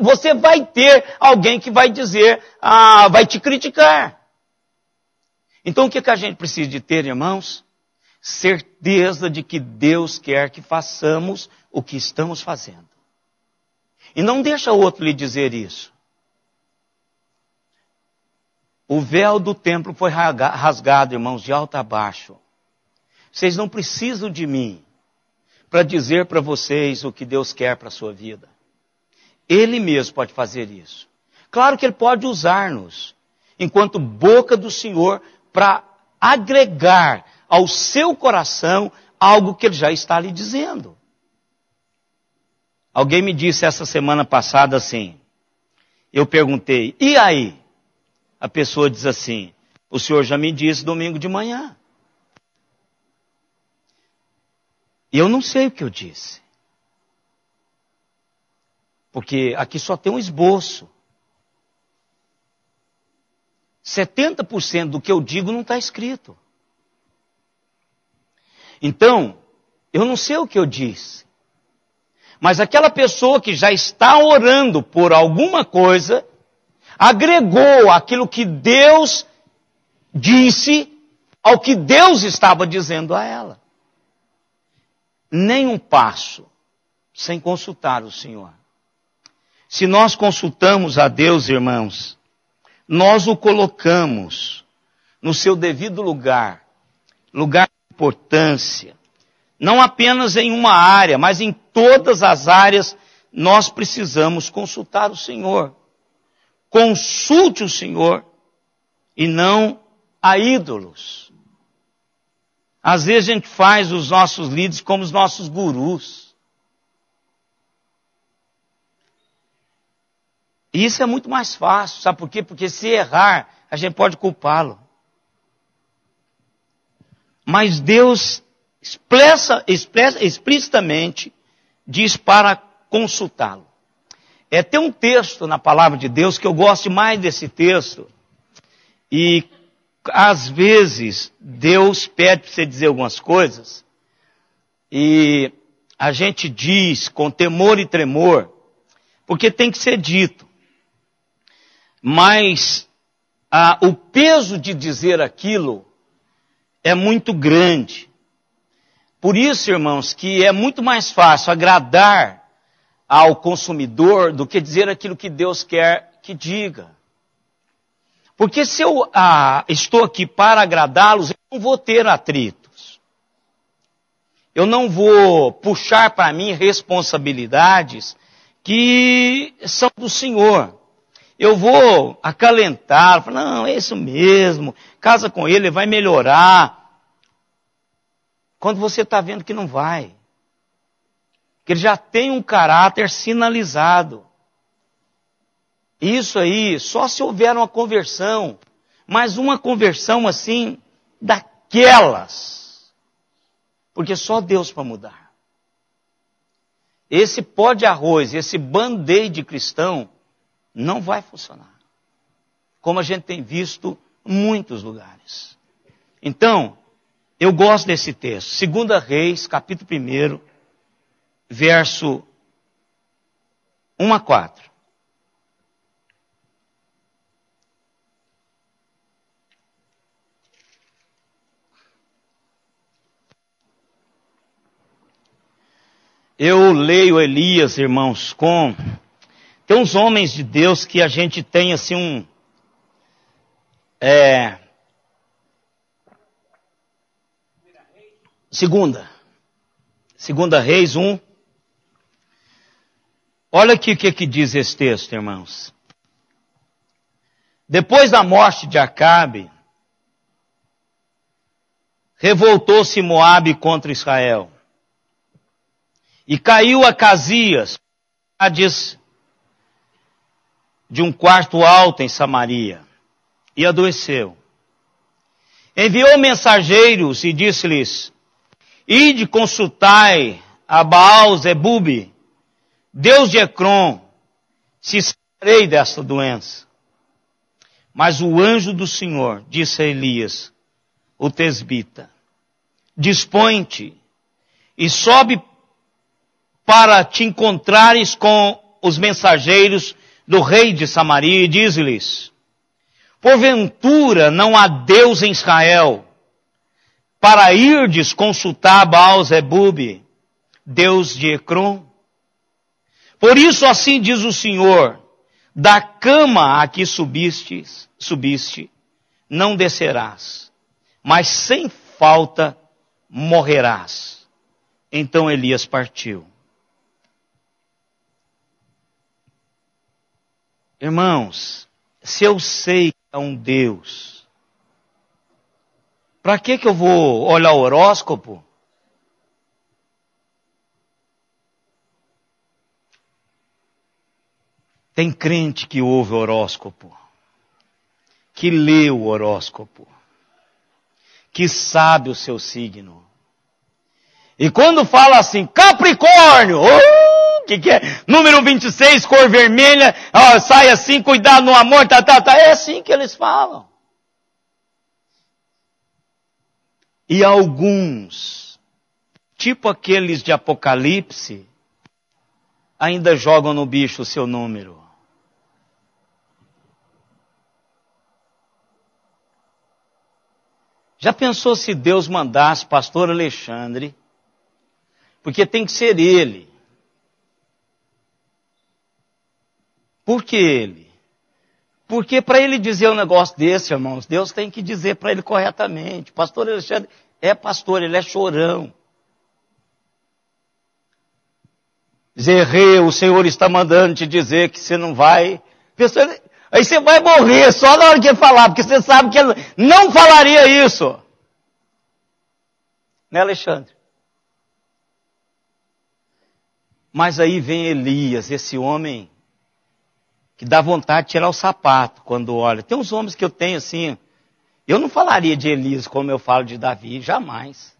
você vai ter alguém que vai dizer, vai te criticar. Então o que a gente precisa de ter, irmãos? Certeza de que Deus quer que façamos o que estamos fazendo. E não deixa o outro lhe dizer isso. O véu do templo foi rasgado, irmãos, de alto a baixo. Vocês não precisam de mim para dizer para vocês o que Deus quer para a sua vida. Ele mesmo pode fazer isso. Claro que Ele pode usar-nos, enquanto boca do Senhor, para agregar ao seu coração algo que Ele já está lhe dizendo. Alguém me disse essa semana passada assim, eu perguntei, e aí? A pessoa diz assim, o Senhor já me disse domingo de manhã. E eu não sei o que eu disse. Porque aqui só tem um esboço. 70% do que eu digo não está escrito. Então, eu não sei o que eu disse. Mas aquela pessoa que já está orando por alguma coisa, agregou aquilo que Deus disse ao que Deus estava dizendo a ela. Nem um passo sem consultar o Senhor. Se nós consultamos a Deus, irmãos, nós o colocamos no seu devido lugar, lugar de importância, não apenas em uma área, mas em todas as áreas nós precisamos consultar o Senhor. Consulte o Senhor e não a ídolos. Às vezes a gente faz os nossos líderes como os nossos gurus. E isso é muito mais fácil, sabe por quê? Porque se errar, a gente pode culpá-lo. Mas Deus explicitamente diz para consultá-lo. Tem um texto na palavra de Deus que eu gosto mais desse texto. E às vezes Deus pede para você dizer algumas coisas. E a gente diz com temor e tremor, porque tem que ser dito. Mas o peso de dizer aquilo é muito grande. Por isso, irmãos, que é muito mais fácil agradar ao consumidor do que dizer aquilo que Deus quer que diga. Porque se eu estou aqui para agradá-los, eu não vou ter atritos. Eu não vou puxar para mim responsabilidades que são do Senhor. Eu vou acalentar, falar, não, é isso mesmo, casa com ele, vai melhorar. Quando você está vendo que não vai. Que ele já tem um caráter sinalizado. Isso aí, só se houver uma conversão, mas uma conversão assim, daquelas. Porque só Deus para mudar. Esse pó de arroz, esse band-aid cristão, não vai funcionar. Como a gente tem visto em muitos lugares. Então, eu gosto desse texto. 2 Reis, capítulo 1, verso 1 a 4. Eu leio Elias, irmãos, tem uns homens de Deus que a gente tem assim Segunda Reis 1. Olha aqui o que diz esse texto, irmãos. Depois da morte de Acabe, revoltou-se Moabe contra Israel. E caiu Acasias, de um quarto alto em Samaria, e adoeceu. Enviou mensageiros e disse-lhes, ide consultai a Baal-zebube, Deus de Ecrom, se sararei desta doença. Mas o anjo do Senhor disse a Elias, o tesbita, dispõe-te e sobe para te encontrares com os mensageiros do rei de Samaria e diz-lhes, porventura não há Deus em Israel, para irdes consultar Baal-zebube, Deus de Ecrom? Por isso assim diz o Senhor, da cama a que subiste, não descerás, mas sem falta morrerás. Então Elias partiu. Irmãos, se eu sei que é um Deus, para que eu vou olhar o horóscopo? Tem crente que ouve o horóscopo, que lê o horóscopo, que sabe o seu signo. E quando fala assim, Capricórnio, que é? Número 26, cor vermelha, sai assim, cuidado no amor, é assim que eles falam. E alguns, tipo aqueles de Apocalipse, ainda jogam no bicho o seu número. Já pensou se Deus mandasse pastor Alexandre, porque tem que ser ele. Por que ele? Porque para ele dizer um negócio desse, irmãos, Deus tem que dizer para ele corretamente. Pastor Alexandre é pastor, ele é chorão. Zerreu, o Senhor está mandando te dizer que você não vai. Aí você vai morrer só na hora que ele falar, porque você sabe que ele não falaria isso. Né, Alexandre? Mas aí vem Elias, esse homem que dá vontade de tirar o sapato quando olha. Tem uns homens que eu tenho assim, eu não falaria de Elias como eu falo de Davi, jamais.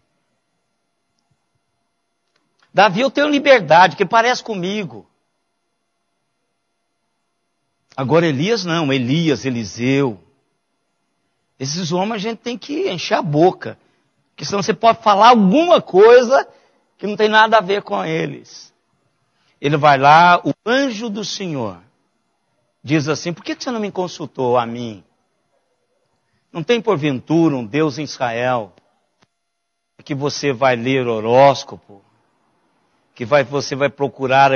Davi eu tenho liberdade, que parece comigo. Agora Elias não, Elias, Eliseu. Esses homens a gente tem que encher a boca, porque senão você pode falar alguma coisa que não tem nada a ver com eles. Ele vai lá, o anjo do Senhor diz assim, por que você não me consultou a mim? Não tem porventura um Deus em Israel que você vai ler horóscopo, que você vai procurar a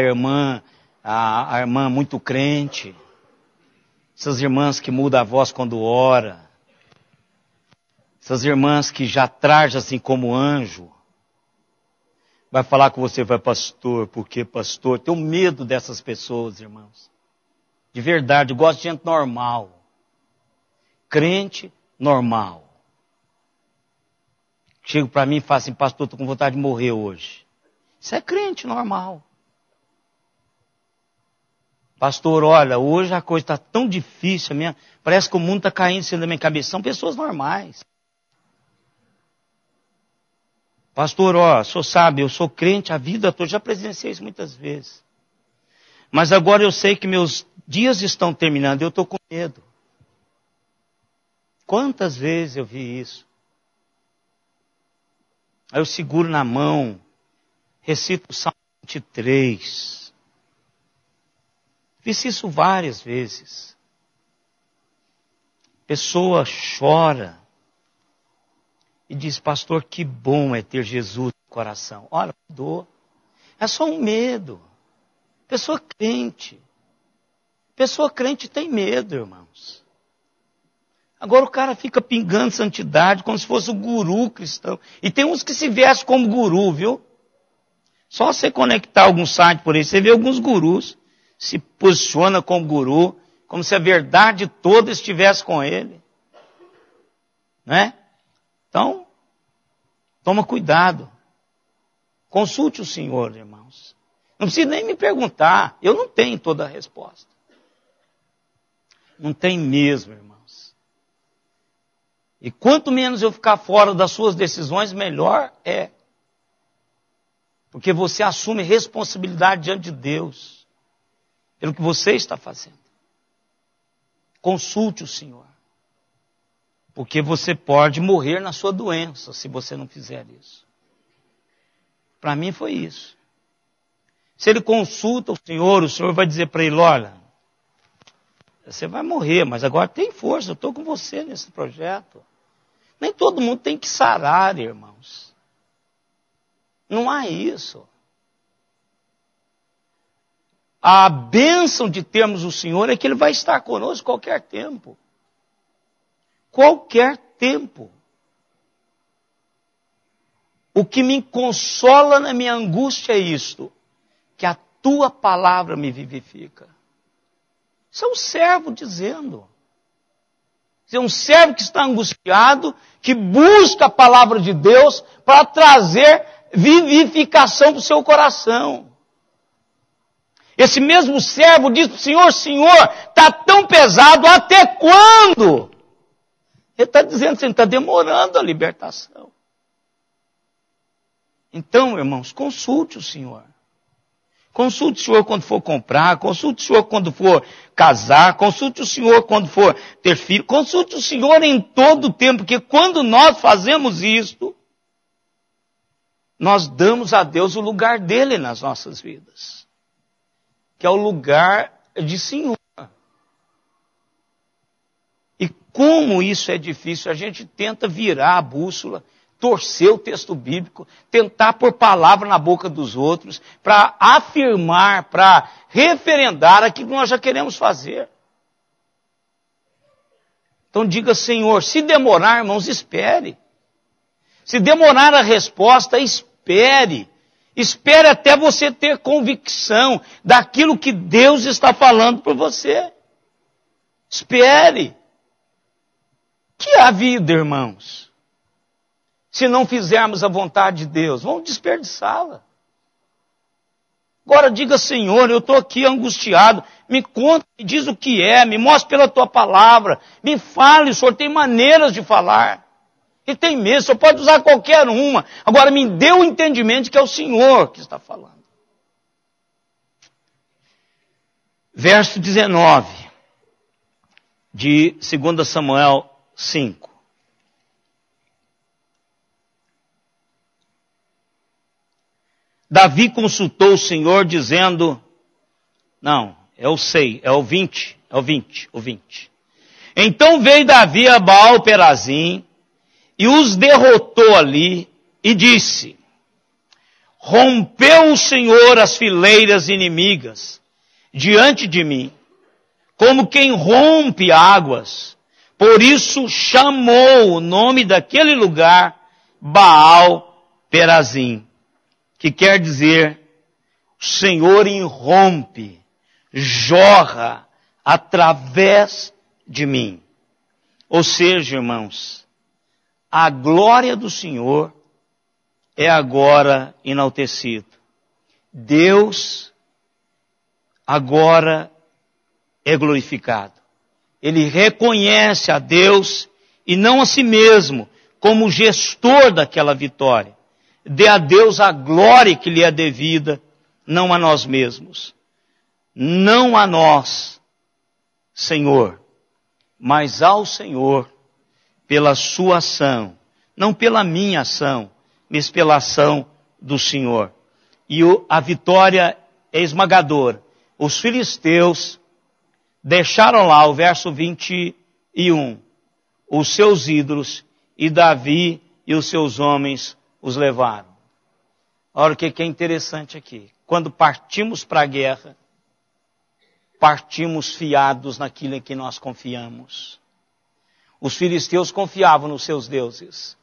irmã muito crente, Essas irmãs que mudam a voz quando ora. Essas irmãs que já trajam assim como anjo. Vai falar com você, vai, pastor, por que pastor? Tenho medo dessas pessoas, irmãos. De verdade, eu gosto de gente normal. Crente normal. Chega para mim e fala assim, pastor, estou com vontade de morrer hoje. Isso é crente normal. Pastor, olha, hoje a coisa está tão difícil, parece que o mundo está caindo em cima da minha cabeça. São pessoas normais. Pastor, ó, o senhor sabe, eu sou crente a vida toda, já presenciei isso muitas vezes. Mas agora eu sei que meus dias estão terminando, eu estou com medo. Quantas vezes eu vi isso? Aí eu seguro na mão, recito o Salmo 23. Fiz isso várias vezes. Pessoa chora e diz, pastor, que bom é ter Jesus no coração. Olha, mudou. É só um medo. Pessoa crente tem medo, irmãos. Agora o cara fica pingando santidade como se fosse o guru cristão. E tem uns que se vestem como guru, viu? Só você conectar algum site por aí, você vê alguns gurus se posiciona como guru, como se a verdade toda estivesse com ele. Né? Então, toma cuidado. Consulte o Senhor, irmãos. Não precisa nem me perguntar. Eu não tenho toda a resposta. Não tem mesmo, irmãos. E quanto menos eu ficar fora das suas decisões, melhor é. Porque você assume responsabilidade diante de Deus. Pelo que você está fazendo. Consulte o Senhor. Porque você pode morrer na sua doença, se você não fizer isso. Para mim foi isso. Se ele consulta o Senhor vai dizer para ele, olha, você vai morrer, mas agora tem força, eu estou com você nesse projeto. Nem todo mundo tem que sarar, irmãos. Não há isso. A bênção de termos o Senhor é que Ele vai estar conosco qualquer tempo. Qualquer tempo. O que me consola na minha angústia é isto, que a Tua palavra me vivifica. Isso é um servo dizendo. Isso é um servo que está angustiado, que busca a palavra de Deus para trazer vivificação para o seu coração. Esse mesmo servo diz para o Senhor, Senhor, está tão pesado, até quando? Ele está dizendo que está demorando a libertação. Então, irmãos, consulte o Senhor. Consulte o Senhor quando for comprar, consulte o Senhor quando for casar, consulte o Senhor quando for ter filho, consulte o Senhor em todo o tempo, porque quando nós fazemos isto, nós damos a Deus o lugar dele nas nossas vidas. Que é o lugar de Senhor. E como isso é difícil, a gente tenta virar a bússola, torcer o texto bíblico, tentar pôr palavra na boca dos outros, para afirmar, para referendar aquilo que nós já queremos fazer. Então diga, Senhor, se demorar, irmãos, espere. Se demorar a resposta, espere. Espere até você ter convicção daquilo que Deus está falando por você. Espere. Que é a vida, irmãos? Se não fizermos a vontade de Deus, vamos desperdiçá-la. Agora diga, Senhor, eu estou aqui angustiado, me conta, me diz o que é, me mostre pela Tua palavra, me fale, o Senhor tem maneiras de falar. E tem mesmo, o Senhor pode usar qualquer uma. Agora me dê o entendimento que é o Senhor que está falando. Verso 19 de 2 Samuel 5. Davi consultou o Senhor dizendo, não, é o 20. Então veio Davi a Baal-Perazim e os derrotou ali e disse, rompeu o Senhor as fileiras inimigas diante de mim, como quem rompe águas. Por isso chamou o nome daquele lugar Baal Perazim, que quer dizer, o Senhor irrompe, jorra através de mim. Ou seja, irmãos, a glória do Senhor é agora enaltecido. Deus agora é glorificado. Ele reconhece a Deus e não a si mesmo como gestor daquela vitória. Dê a Deus a glória que lhe é devida, não a nós mesmos. Não a nós, Senhor, mas ao Senhor pela sua ação, não pela minha ação, mas pela ação do Senhor. E a vitória é esmagadora. Os filisteus deixaram lá, o verso 21, os seus ídolos, e Davi e os seus homens os levaram. Olha o que é interessante aqui. Quando partimos para a guerra, partimos fiados naquilo em que nós confiamos. Os filisteus confiavam nos seus deuses.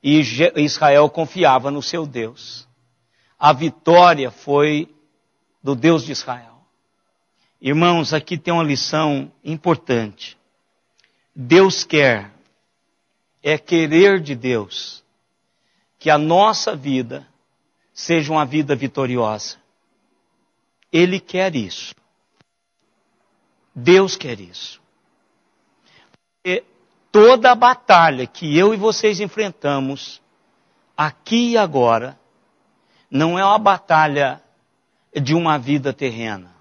E Israel confiava no seu Deus. A vitória foi do Deus de Israel. Irmãos, aqui tem uma lição importante. Deus quer, é querer de Deus, que a nossa vida seja uma vida vitoriosa. Ele quer isso. Deus quer isso. E toda a batalha que eu e vocês enfrentamos, aqui e agora, não é uma batalha de uma vida terrena.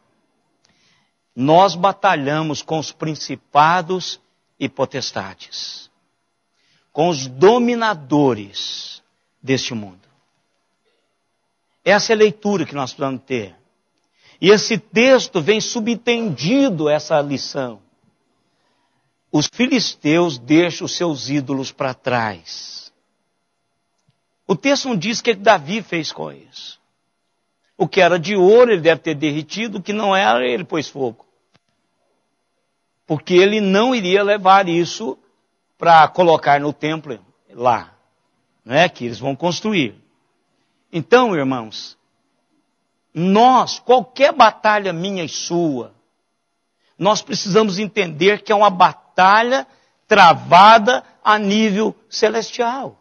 Nós batalhamos com os principados e potestades, com os dominadores deste mundo. Essa é a leitura que nós precisamos ter. E esse texto vem subentendido essa lição. Os filisteus deixam os seus ídolos para trás. O texto não diz o que Davi fez com isso. O que era de ouro ele deve ter derretido, o que não era ele pôs fogo. Porque ele não iria levar isso para colocar no templo lá. Não é que eles vão construir. Então, irmãos, nós, qualquer batalha minha e sua, nós precisamos entender que é uma batalha travada a nível celestial.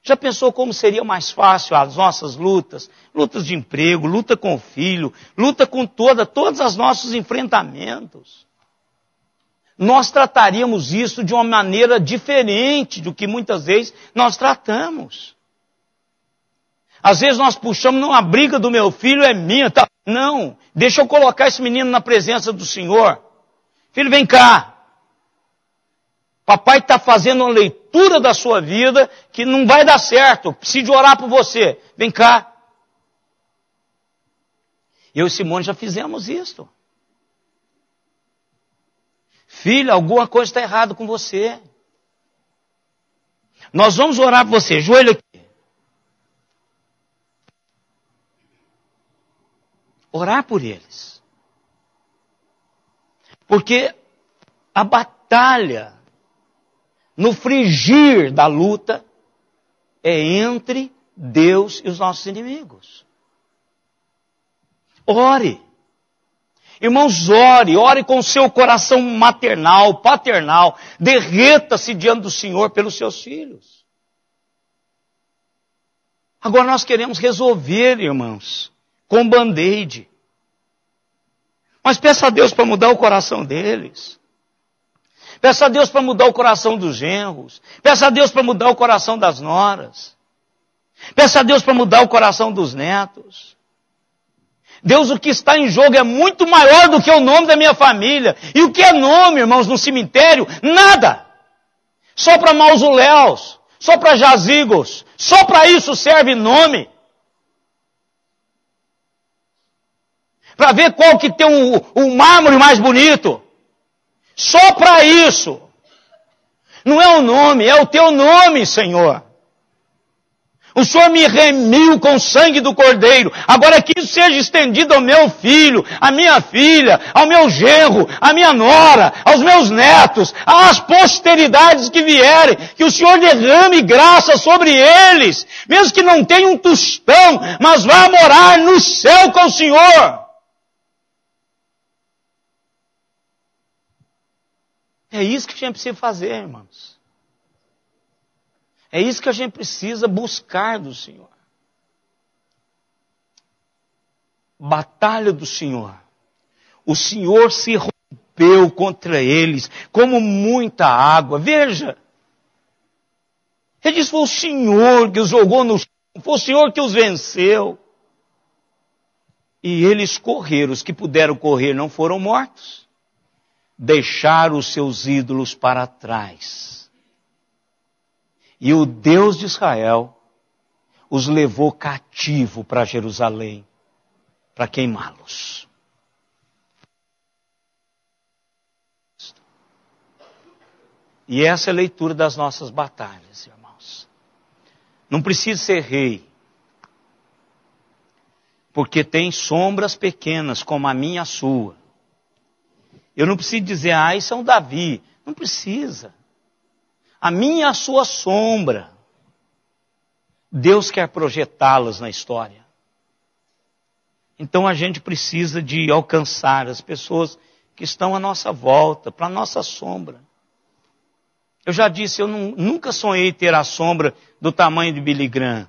Já pensou como seria mais fácil as nossas lutas? Lutas de emprego, luta com o filho, luta com todos os nossos enfrentamentos. Nós trataríamos isso de uma maneira diferente do que muitas vezes nós tratamos. Às vezes nós puxamos, não, a briga do meu filho é minha. Tá? Não, deixa eu colocar esse menino na presença do Senhor. Filho, vem cá. Papai está fazendo uma leitura da sua vida que não vai dar certo. Preciso orar por você. Vem cá. Eu e Simone já fizemos isso. Filho, alguma coisa está errada com você. Nós vamos orar por você. Joelho aqui. Orar por eles. Porque a batalha, no frigir da luta, é entre Deus e os nossos inimigos. Ore. Irmãos, ore com o seu coração maternal, paternal. Derreta-se diante do Senhor pelos seus filhos. Agora nós queremos resolver, irmãos, com band-aid. Mas peça a Deus para mudar o coração deles. Peça a Deus para mudar o coração dos genros. Peça a Deus para mudar o coração das noras. Peça a Deus para mudar o coração dos netos. Deus, o que está em jogo é muito maior do que o nome da minha família. E o que é nome, irmãos, no cemitério? Nada. Só para mausoléus, só para jazigos, só para isso serve nome. Para ver qual que tem o mármore mais bonito. Só para isso. Não é o nome, é o teu nome, Senhor. O Senhor me remiu com o sangue do Cordeiro. Agora que isso seja estendido ao meu filho, à minha filha, ao meu genro, à minha nora, aos meus netos, às posteridades que vierem. Que o Senhor derrame graça sobre eles. Mesmo que não tenha um tostão, mas vá morar no céu com o Senhor. É isso que a gente precisa fazer, irmãos. É isso que a gente precisa buscar do Senhor. Batalha do Senhor. O Senhor se rompeu contra eles, como muita água. Veja. Ele disse, foi o Senhor que os jogou no chão, foi o Senhor que os venceu. E eles correram, os que puderam correr não foram mortos. Deixaram os seus ídolos para trás. E o Deus de Israel os levou cativo para Jerusalém, para queimá-los. E essa é a leitura das nossas batalhas, irmãos. Não precisa ser rei, porque tem sombras pequenas, como a minha e a sua. Eu não preciso dizer, isso é um Davi. Não precisa. A minha e a sua sombra. Deus quer projetá-las na história. Então a gente precisa de alcançar as pessoas que estão à nossa volta, para a nossa sombra. Eu já disse, eu nunca sonhei ter a sombra do tamanho de Billy Graham.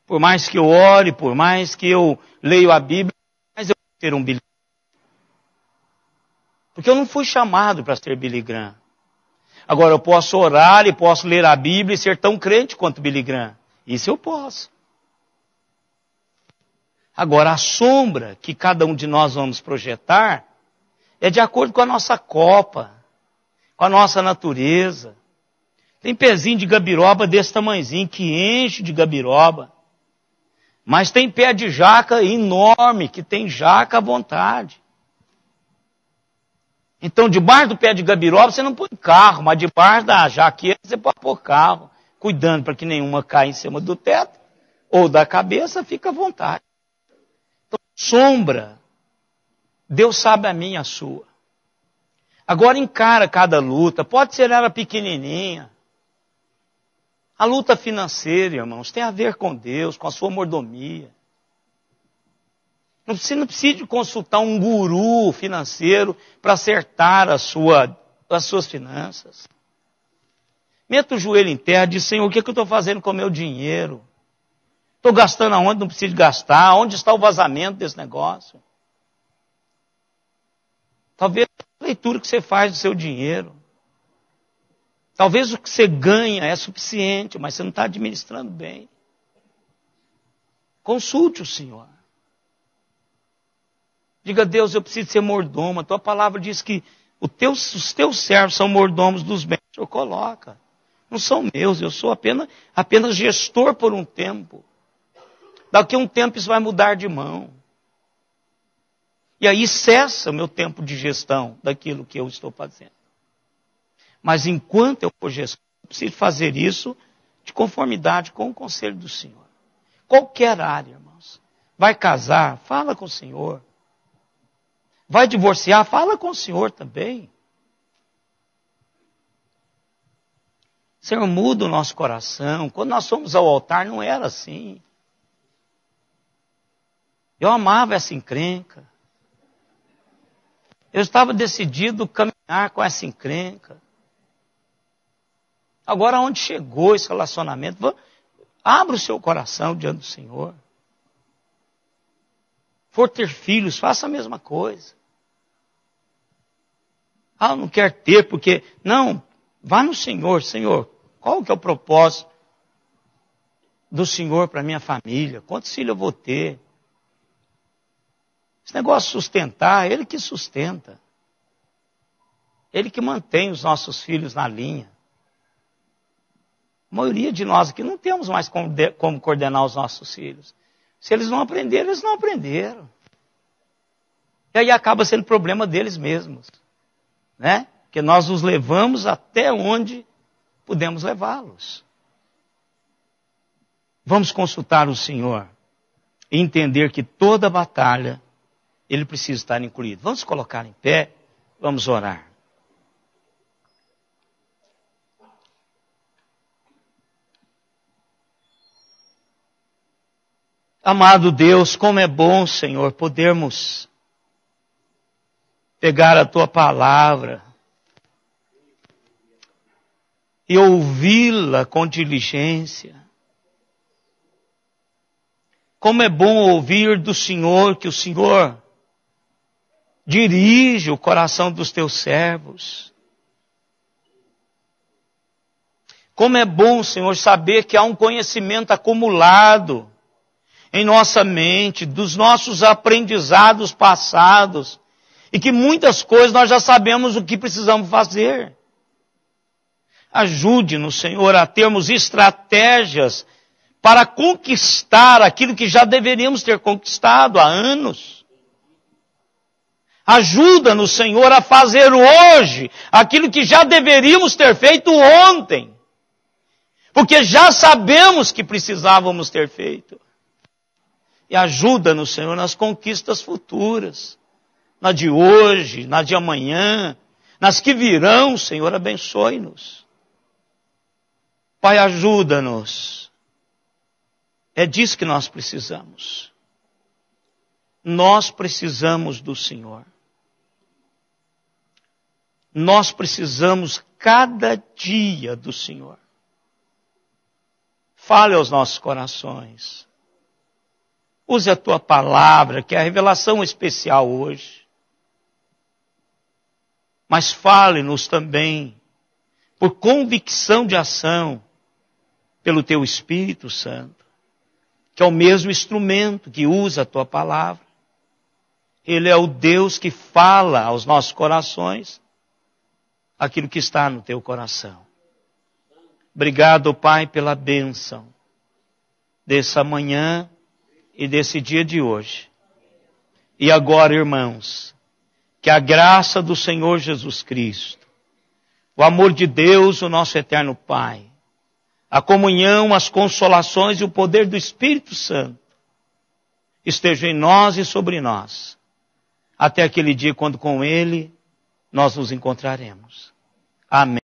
Por mais que eu ore, por mais que eu leio a Bíblia, mas eu vou ter um Billy Graham. Porque eu não fui chamado para ser Billy Graham. Agora, eu posso orar e posso ler a Bíblia e ser tão crente quanto Billy Graham. Isso eu posso. Agora, a sombra que cada um de nós vamos projetar é de acordo com a nossa copa, com a nossa natureza. Tem pezinho de gabiroba desse tamanhozinho que enche de gabiroba. Mas tem pé de jaca enorme, que tem jaca à vontade. Então, debaixo do pé de gabiroba, você não põe carro, mas debaixo da jaqueira você pode pôr carro, cuidando para que nenhuma caia em cima do teto, ou da cabeça, fica à vontade. Então, sombra, Deus sabe a minha e a sua. Agora encara cada luta, pode ser ela pequenininha. A luta financeira, irmãos, tem a ver com Deus, com a sua mordomia. Você não precisa consultar um guru financeiro para acertar as suas finanças. Meta o joelho em terra e diz, Senhor, o que eu estou fazendo com o meu dinheiro? Estou gastando aonde não preciso gastar? Onde está o vazamento desse negócio? Talvez a leitura que você faz do seu dinheiro. Talvez o que você ganha é suficiente, mas você não está administrando bem. Consulte o Senhor. Diga, Deus, eu preciso ser mordomo. A tua palavra diz que os teus servos são mordomos dos bens que o Senhor coloca. Não são meus, eu sou apenas gestor por um tempo. Daqui a um tempo isso vai mudar de mão. E aí cessa o meu tempo de gestão daquilo que eu estou fazendo. Mas enquanto eu for gestor, eu preciso fazer isso de conformidade com o conselho do Senhor. Qualquer área, irmãos. Vai casar, fala com o Senhor. Vai divorciar, fala com o Senhor também. Senhor, muda o nosso coração. Quando nós fomos ao altar, não era assim. Eu amava essa encrenca. Eu estava decidido a caminhar com essa encrenca. Agora, onde chegou esse relacionamento? Abra o seu coração diante do Senhor. For ter filhos, faça a mesma coisa. Eu não quero ter porque... Não, vá no Senhor. Senhor, qual que é o propósito do Senhor para minha família? Quantos filhos eu vou ter? Esse negócio de sustentar, Ele que sustenta. Ele que mantém os nossos filhos na linha. A maioria de nós aqui não temos mais como coordenar os nossos filhos. Se eles não aprenderam, eles não aprenderam. E aí acaba sendo problema deles mesmos. Né? Porque nós os levamos até onde podemos levá-los. Vamos consultar o Senhor e entender que toda batalha, Ele precisa estar incluído. Vamos colocar em pé, vamos orar. Amado Deus, como é bom, Senhor, podermos pegar a Tua palavra e ouvi-la com diligência. Como é bom ouvir do Senhor que o Senhor dirige o coração dos Teus servos. Como é bom, Senhor, saber que há um conhecimento acumulado em nossa mente, dos nossos aprendizados passados, e que muitas coisas nós já sabemos o que precisamos fazer. Ajude-nos, Senhor, a termos estratégias para conquistar aquilo que já deveríamos ter conquistado há anos. Ajuda-nos, Senhor, a fazer hoje aquilo que já deveríamos ter feito ontem, porque já sabemos que precisávamos ter feito. E ajuda-nos, Senhor, nas conquistas futuras, na de hoje, na de amanhã, nas que virão, Senhor, abençoe-nos. Pai, ajuda-nos. É disso que nós precisamos. Nós precisamos do Senhor. Nós precisamos cada dia do Senhor. Fale aos nossos corações. Use a Tua palavra, que é a revelação especial hoje. Mas fale-nos também, por convicção de ação, pelo Teu Espírito Santo, que é o mesmo instrumento que usa a Tua palavra. Ele é o Deus que fala aos nossos corações aquilo que está no Teu coração. Obrigado, Pai, pela bênção dessa manhã e desse dia de hoje. E agora, irmãos, que a graça do Senhor Jesus Cristo, o amor de Deus, o nosso eterno Pai, a comunhão, as consolações e o poder do Espírito Santo estejam em nós e sobre nós, até aquele dia quando com Ele nós nos encontraremos. Amém.